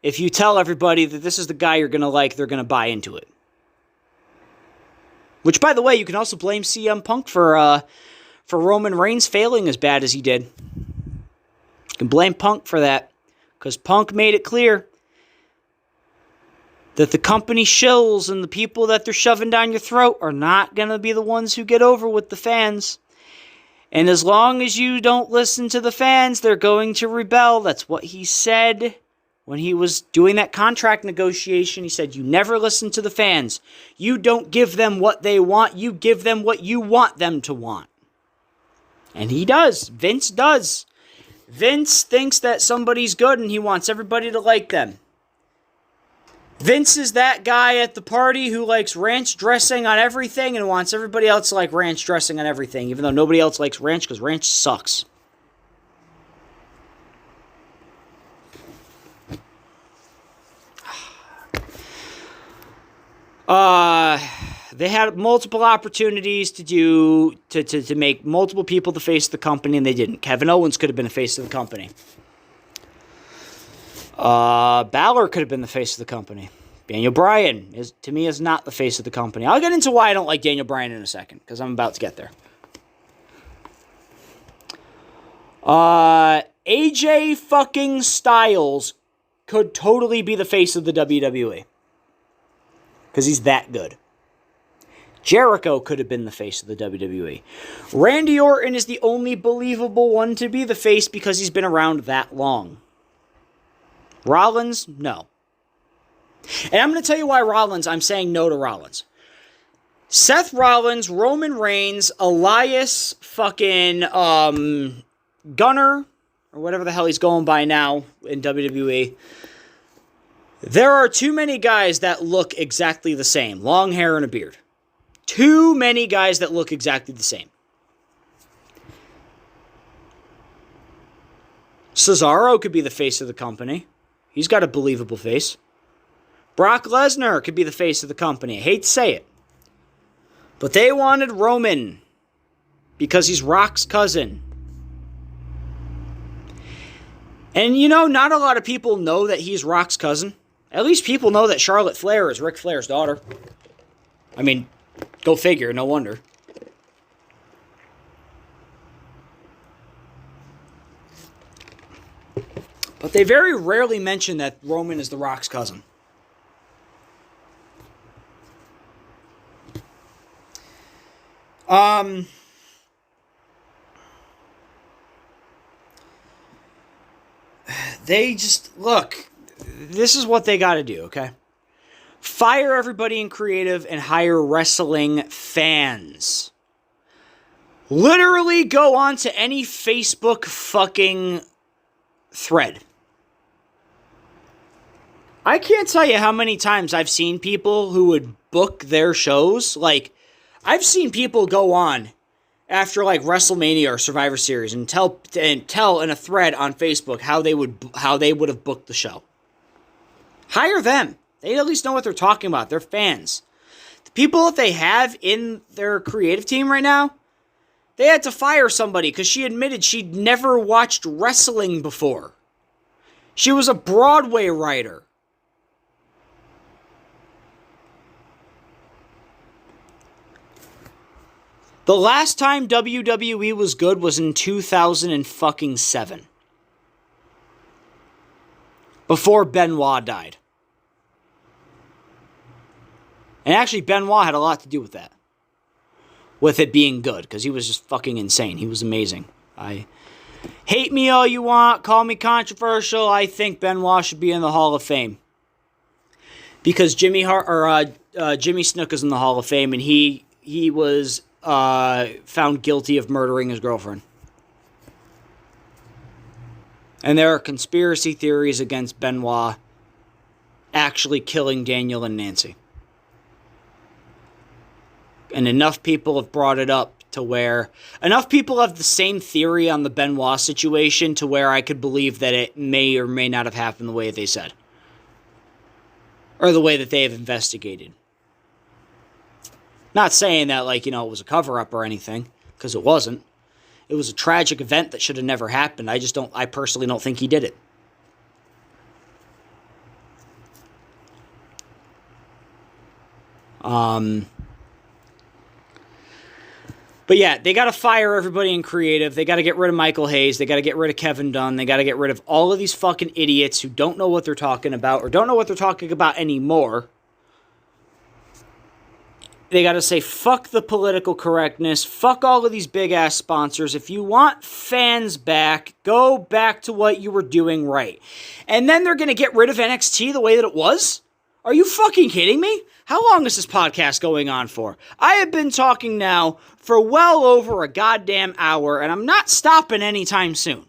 [SPEAKER 1] if you tell everybody that this is the guy you're going to like, they're going to buy into it. Which, by the way, you can also blame CM Punk for Roman Reigns failing as bad as he did. You can blame Punk for that. Because Punk made it clear that the company shills and the people that they're shoving down your throat are not going to be the ones who get over with the fans. And as long as you don't listen to the fans, they're going to rebel. That's what he said when he was doing that contract negotiation. He said, you never listen to the fans. You don't give them what they want. You give them what you want them to want. And he does. Vince does. Vince thinks that somebody's good and he wants everybody to like them. Vince is that guy at the party who likes ranch dressing on everything and wants everybody else to like ranch dressing on everything, even though nobody else likes ranch because ranch sucks. They had multiple opportunities to make multiple people the face of the company, and they didn't. Kevin Owens could have been the face of the company. Balor could have been the face of the company. Daniel Bryan, to me, is not the face of the company. I'll get into why I don't like Daniel Bryan in a second, because I'm about to get there. AJ fucking Styles could totally be the face of the WWE. Because he's that good. Jericho could have been the face of the WWE. Randy Orton is the only believable one to be the face because he's been around that long. Rollins, no. And I'm going to tell you why I'm saying no to Rollins. Seth Rollins, Roman Reigns, Elias, fucking Gunner, or whatever the hell he's going by now in WWE. There are too many guys that look exactly the same. Long hair and a beard. Too many guys that look exactly the same. Cesaro could be the face of the company. He's got a believable face. Brock Lesnar could be the face of the company. I hate to say it. But they wanted Roman because he's Rock's cousin. And you know, not a lot of people know that he's Rock's cousin. At least people know that Charlotte Flair is Ric Flair's daughter. I mean, go figure, no wonder. But they very rarely mention that Roman is The Rock's cousin. They just, look, this is what they got to do, okay? Fire everybody in creative and hire wrestling fans. Literally go on to any Facebook fucking thread. I can't tell you how many times I've seen people who would book their shows. Like, I've seen people go on after like WrestleMania or Survivor Series and tell in a thread on Facebook how they would have booked the show. Hire them. They at least know what they're talking about. They're fans. The people that they have in their creative team right now, they had to fire somebody because she admitted she'd never watched wrestling before. She was a Broadway writer. The last time WWE was good was in 2007. Before Benoit died. And actually, Benoit had a lot to do with that. With it being good, because he was just fucking insane. He was amazing. Hate me all you want, call me controversial. I think Benoit should be in the Hall of Fame. Because Jimmy Snuka is in the Hall of Fame, and he was found guilty of murdering his girlfriend. And there are conspiracy theories against Benoit actually killing Daniel and Nancy. And enough people have brought it up to where enough people have the same theory on the Benoit situation to where I could believe that it may or may not have happened the way they said. Or the way that they have investigated. Not saying that, like, you know, it was a cover-up or anything, because it wasn't. It was a tragic event that should have never happened. I personally don't think he did it. But yeah, they got to fire everybody in creative. They got to get rid of Michael Hayes. They got to get rid of Kevin Dunn. They got to get rid of all of these fucking idiots who don't know what they're talking about or don't know what they're talking about anymore. They got to say, fuck the political correctness. Fuck all of these big-ass sponsors. If you want fans back, go back to what you were doing right. And then they're going to get rid of NXT the way that it was? Are you fucking kidding me? How long is this podcast going on for? I have been talking now for well over a goddamn hour, and I'm not stopping anytime soon.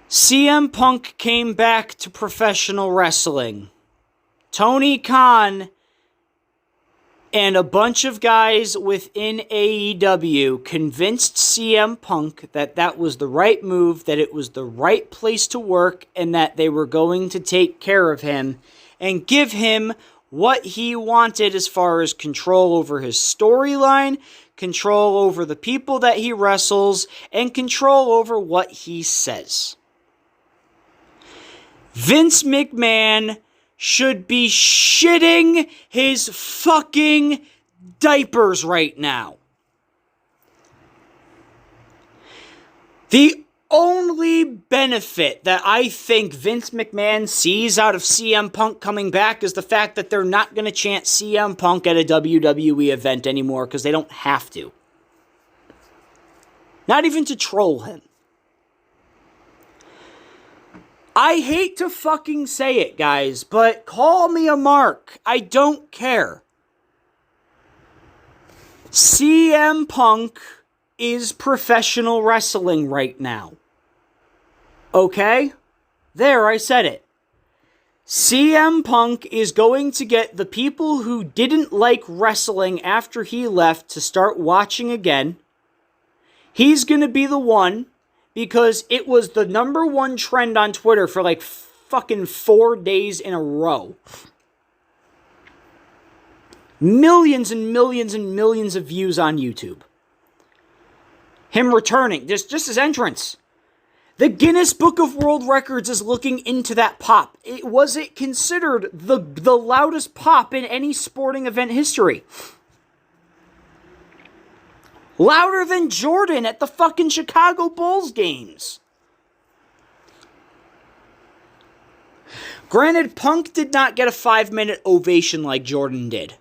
[SPEAKER 1] CM Punk came back to professional wrestling. Tony Khan and a bunch of guys within AEW convinced CM Punk that that was the right move, that it was the right place to work, and that they were going to take care of him and give him what he wanted as far as control over his storyline, control over the people that he wrestles, and control over what he says. Vince McMahon should be shitting his fucking diapers right now. The only benefit that I think Vince McMahon sees out of CM Punk coming back is the fact that they're not going to chant CM Punk at a WWE event anymore because they don't have to. Not even to troll him. I hate to fucking say it, guys, but call me a mark. I don't care. CM Punk is professional wrestling right now. Okay? There, I said it. CM Punk is going to get the people who didn't like wrestling after he left to start watching again. He's going to be the one, because it was the number one trend on Twitter for like fucking 4 days in a row. Millions and millions and millions of views on YouTube. Him returning, just his entrance. The Guinness Book of World Records is looking into that pop. Was it considered the loudest pop in any sporting event history? Louder than Jordan at the fucking Chicago Bulls games. Granted, Punk did not get a 5-minute ovation like Jordan did.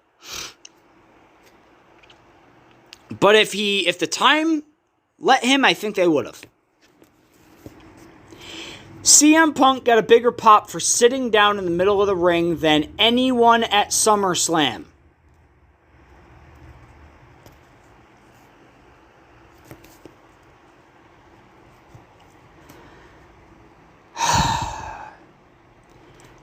[SPEAKER 1] But if the time let him, I think they would have. CM Punk got a bigger pop for sitting down in the middle of the ring than anyone at SummerSlam.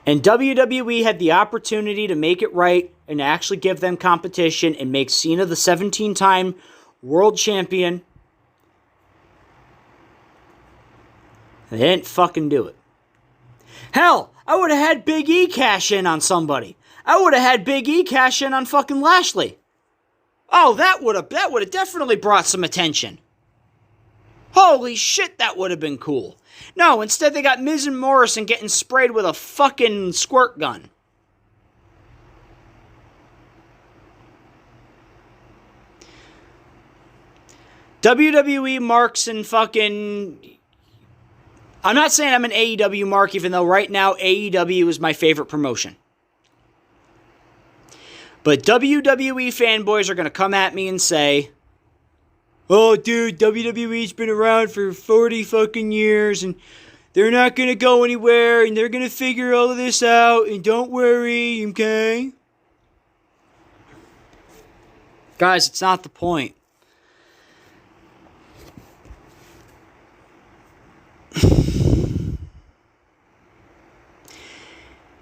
[SPEAKER 1] And WWE had the opportunity to make it right and actually give them competition and make Cena the 17-time world champion. They didn't fucking do it. Hell, I would have had Big E cash in on somebody. I would have had Big E cash in on fucking Lashley. Oh, that would have definitely brought some attention. Holy shit, that would have been cool. No, instead they got Miz and Morrison getting sprayed with a fucking squirt gun. WWE marks and fucking... I'm not saying I'm an AEW mark, even though right now AEW is my favorite promotion. But WWE fanboys are going to come at me and say, oh, dude, WWE's been around for 40 fucking years, and they're not going to go anywhere, and they're going to figure all of this out, and don't worry, okay? Guys, it's not the point.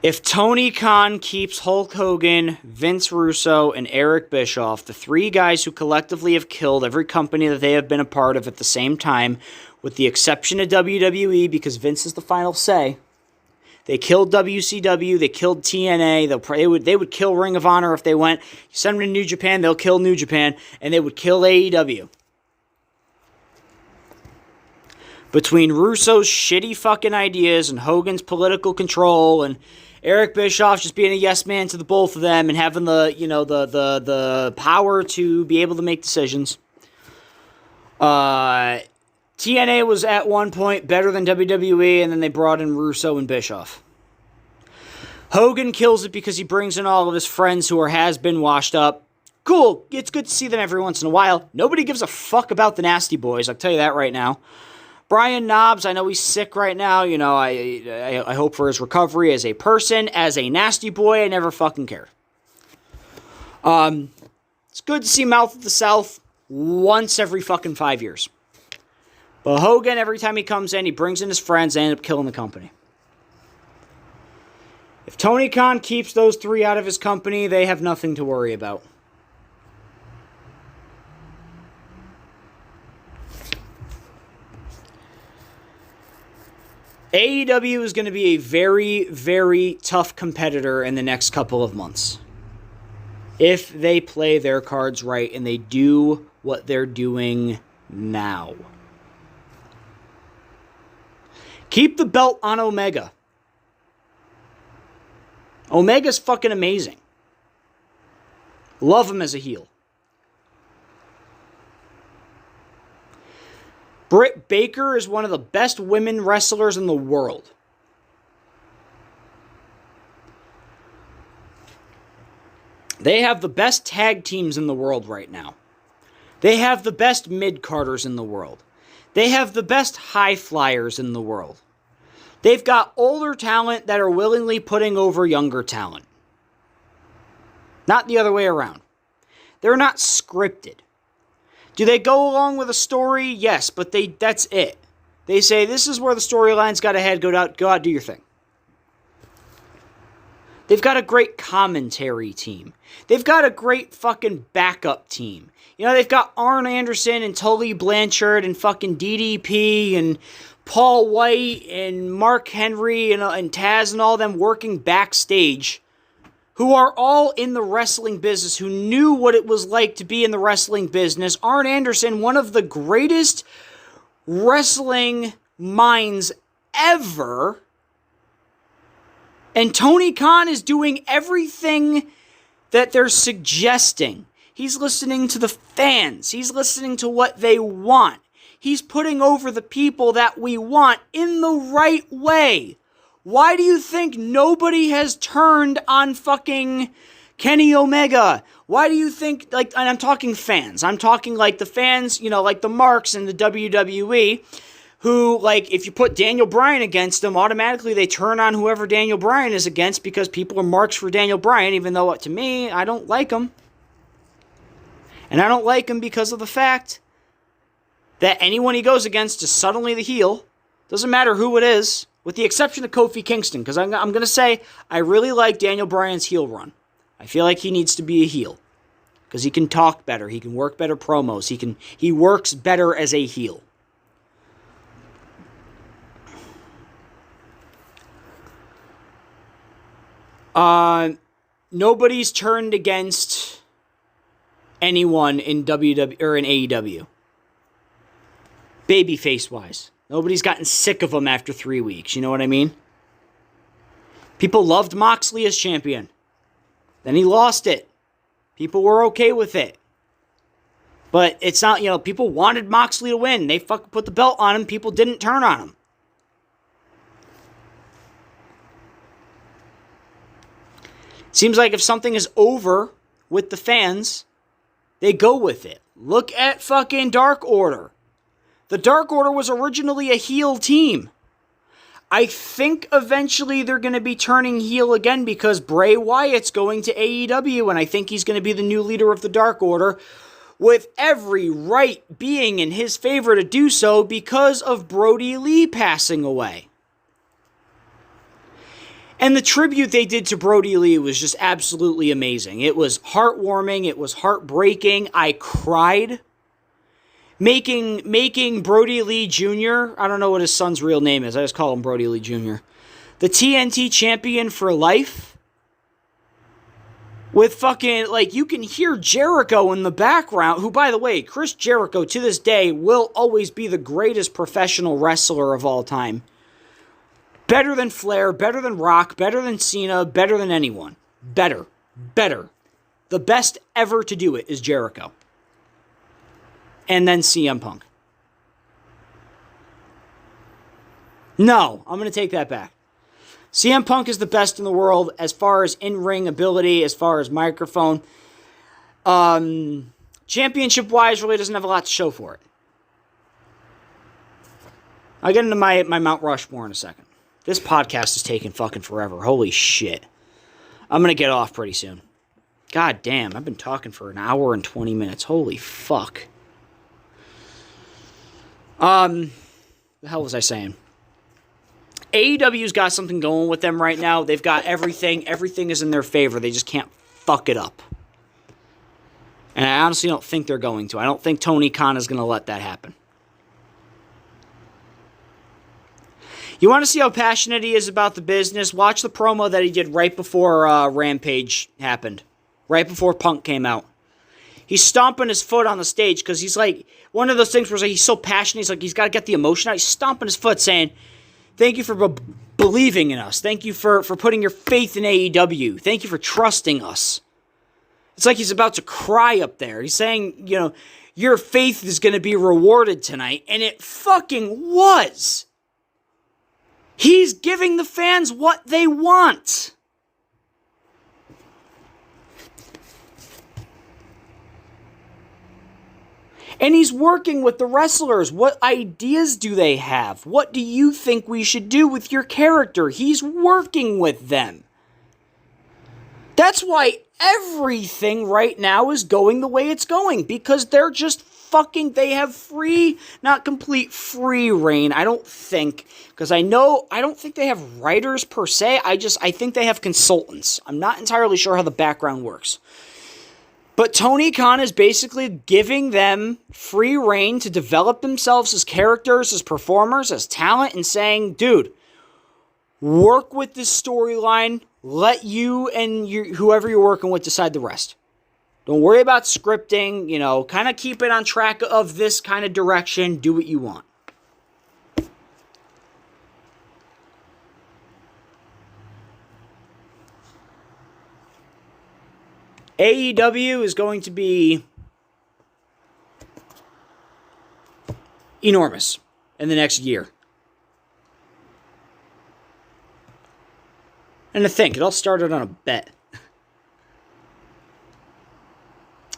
[SPEAKER 1] If Tony Khan keeps Hulk Hogan, Vince Russo, and Eric Bischoff, the three guys who collectively have killed every company that they have been a part of at the same time, with the exception of WWE, because Vince is the final say, they killed WCW, they killed TNA, they would kill Ring of Honor if they went. You send them to New Japan, they'll kill New Japan, and they would kill AEW. Between Russo's shitty fucking ideas and Hogan's political control and Eric Bischoff just being a yes man to the both of them and having the power to be able to make decisions. TNA was at one point better than WWE, and then they brought in Russo and Bischoff. Hogan kills it because he brings in all of his friends who are has-been washed up. Cool, it's good to see them every once in a while. Nobody gives a fuck about the Nasty Boys, I'll tell you that right now. Brian Knobbs, I know he's sick right now. You know, I hope for his recovery as a person. As a nasty boy, I never fucking cared. It's good to see Mouth of the South once every fucking 5 years. But Hogan, every time he comes in, he brings in his friends and end up killing the company. If Tony Khan keeps those three out of his company, they have nothing to worry about. AEW is going to be a very, very tough competitor in the next couple of months. If they play their cards right and they do what they're doing now. Keep the belt on Omega. Omega's fucking amazing. Love him as a heel. Britt Baker is one of the best women wrestlers in the world. They have the best tag teams in the world right now. They have the best mid-carders in the world. They have the best high flyers in the world. They've got older talent that are willingly putting over younger talent. Not the other way around. They're not scripted. Do they go along with a story? Yes, but that's it. They say, this is where the storyline's got to head. Go out, do your thing. They've got a great commentary team. They've got a great fucking backup team. You know, they've got Arn Anderson and Tully Blanchard and fucking DDP and Paul White and Mark Henry and Taz and all them working backstage, who are all in the wrestling business, who knew what it was like to be in the wrestling business. Arn Anderson, one of the greatest wrestling minds ever. And Tony Khan is doing everything that they're suggesting. He's listening to the fans. He's listening to what they want. He's putting over the people that we want in the right way. Why do you think nobody has turned on fucking Kenny Omega? Why do you think, and I'm talking fans. I'm talking like the fans, like the marks in the WWE, who, if you put Daniel Bryan against them, automatically they turn on whoever Daniel Bryan is against because people are marks for Daniel Bryan, even though, to me, I don't like him. And I don't like him because of the fact that anyone he goes against is suddenly the heel. Doesn't matter who it is, with the exception of Kofi Kingston, because I'm going to say I really like Daniel Bryan's heel run. I feel like he needs to be a heel because he can talk better, he can work better promos, he works better as a heel. Nobody's turned against anyone in WWE or in AEW. Babyface wise. Nobody's gotten sick of him after 3 weeks. You know what I mean? People loved Moxley as champion. Then he lost it. People were okay with it. But it's not, people wanted Moxley to win. They fucking put the belt on him. People didn't turn on him. Seems like if something is over with the fans, they go with it. Look at fucking Dark Order. The Dark Order was originally a heel team. I think eventually they're going to be turning heel again because Bray Wyatt's going to AEW, and I think he's going to be the new leader of the Dark Order, with every right being in his favor to do so because of Brody Lee passing away. And the tribute they did to Brody Lee was just absolutely amazing. It was heartwarming. It was heartbreaking. I cried. Making Brody Lee Jr., I don't know what his son's real name is. I just call him Brody Lee Jr., the TNT champion for life. With fucking, you can hear Jericho in the background, who, by the way, Chris Jericho, to this day, will always be the greatest professional wrestler of all time. Better than Flair, better than Rock, better than Cena, better than anyone. Better. The best ever to do it is Jericho. And then CM Punk. No, I'm going to take that back. CM Punk is the best in the world as far as in-ring ability, as far as microphone. Championship-wise, really doesn't have a lot to show for it. I'll get into my Mount Rushmore in a second. This podcast is taking fucking forever. Holy shit. I'm going to get off pretty soon. God damn, I've been talking for an hour and 20 minutes. Holy fuck. The hell was I saying? AEW's got something going with them right now. They've got everything. Everything is in their favor. They just can't fuck it up. And I honestly don't think they're going to. I don't think Tony Khan is going to let that happen. You want to see how passionate he is about the business? Watch the promo that he did right before Rampage happened. right before Punk came out. He's stomping his foot on the stage because he's like, one of those things where he's so passionate, he's like, he's got to get the emotion out. He's stomping his foot saying, thank you for believing in us. Thank you for putting your faith in AEW. Thank you for trusting us. It's like he's about to cry up there. He's saying, you know, your faith is going to be rewarded tonight. And it fucking was. He's giving the fans what they want. And he's working with the wrestlers. What ideas do they have? What do you think we should do with your character? He's working with them. That's why everything right now is going the way it's going. Because they're just fucking, they have free, not complete free reign, I don't think. Because I don't think they have writers per se. I think they have consultants. I'm not entirely sure how the background works. But Tony Khan is basically giving them free reign to develop themselves as characters, as performers, as talent, and saying, dude, work with this storyline. Let you and whoever you're working with decide the rest. Don't worry about scripting. You know, kind of keep it on track of this kind of direction. Do what you want. AEW is going to be enormous in the next year. And to think, it all started on a bet.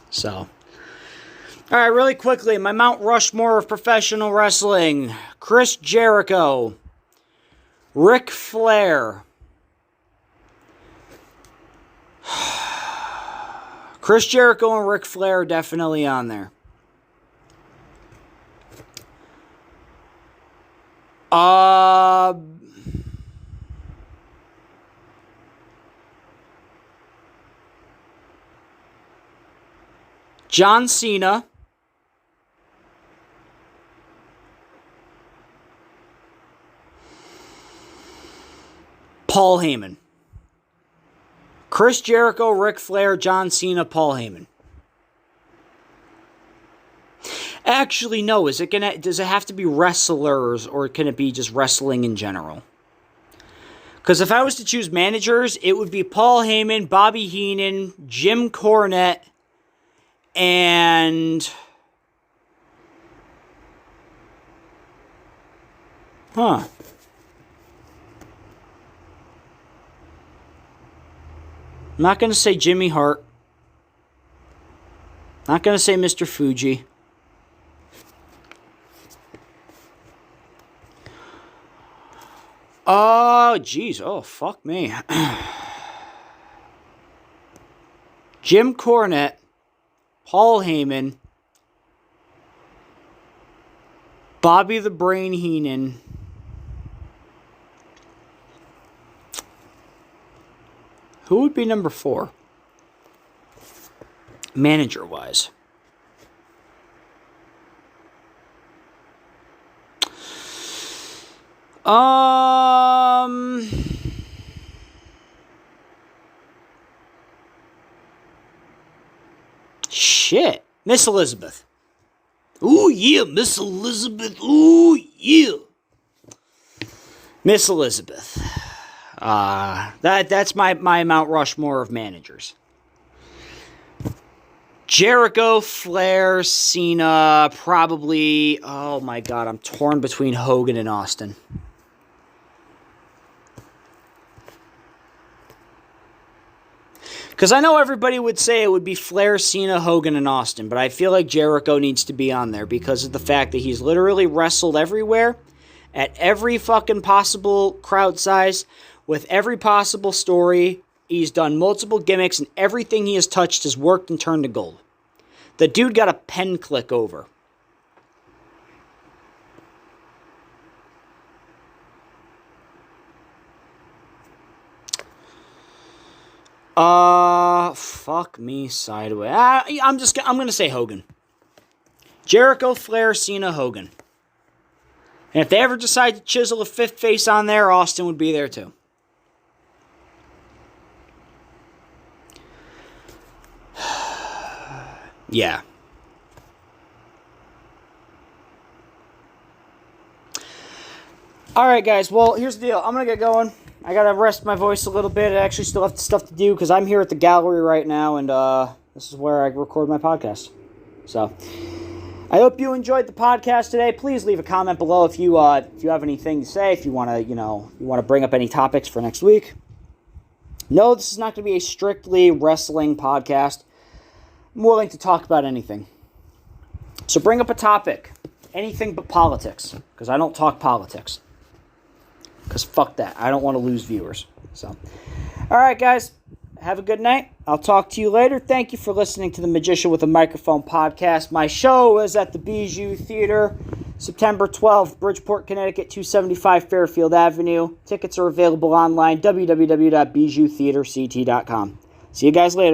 [SPEAKER 1] So. All right, really quickly, my Mount Rushmore of professional wrestling. Chris Jericho. Ric Flair. Chris Jericho and Ric Flair are definitely on there. John Cena. Paul Heyman. Chris Jericho, Ric Flair, John Cena, Paul Heyman. Actually, no. Does it have to be wrestlers, or can it be just wrestling in general? Because if I was to choose managers, it would be Paul Heyman, Bobby Heenan, Jim Cornette, and... I'm not going to say Jimmy Hart. Not going to say Mr. Fuji. Oh, jeez. Oh, fuck me. Jim Cornette. Paul Heyman. Bobby the Brain Heenan. Who would be number 4? Manager-wise. Shit. Miss Elizabeth. Ooh, yeah, Miss Elizabeth. Ooh, yeah. Miss Elizabeth. That's my Mount Rushmore of managers. Jericho, Flair, Cena, probably... Oh my god, I'm torn between Hogan and Austin. Because I know everybody would say it would be Flair, Cena, Hogan, and Austin, but I feel like Jericho needs to be on there because of the fact that he's literally wrestled everywhere, at every fucking possible crowd size, with every possible story. He's done multiple gimmicks, and everything he has touched has worked and turned to gold. The dude got a pen click over. Fuck me sideways. I'm gonna say Hogan. Jericho, Flair, Cena, Hogan. And if they ever decide to chisel a fifth face on there, Austin would be there too. Yeah. All right, guys. Well, here's the deal. I'm going to get going. I got to rest my voice a little bit. I actually still have stuff to do because I'm here at the gallery right now, and this is where I record my podcast. So, I hope you enjoyed the podcast today. Please leave a comment below if you have anything to say, if you want to bring up any topics for next week. No, this is not going to be a strictly wrestling podcast. I'm willing to talk about anything. So bring up a topic. Anything but politics, because I don't talk politics. Because fuck that. I don't want to lose viewers. So, all right, guys. Have a good night. I'll talk to you later. Thank you for listening to the Magician with a Microphone podcast. My show is at the Bijou Theater, September 12th, Bridgeport, Connecticut, 275 Fairfield Avenue. Tickets are available online, www.bijoutheaterct.com. See you guys later.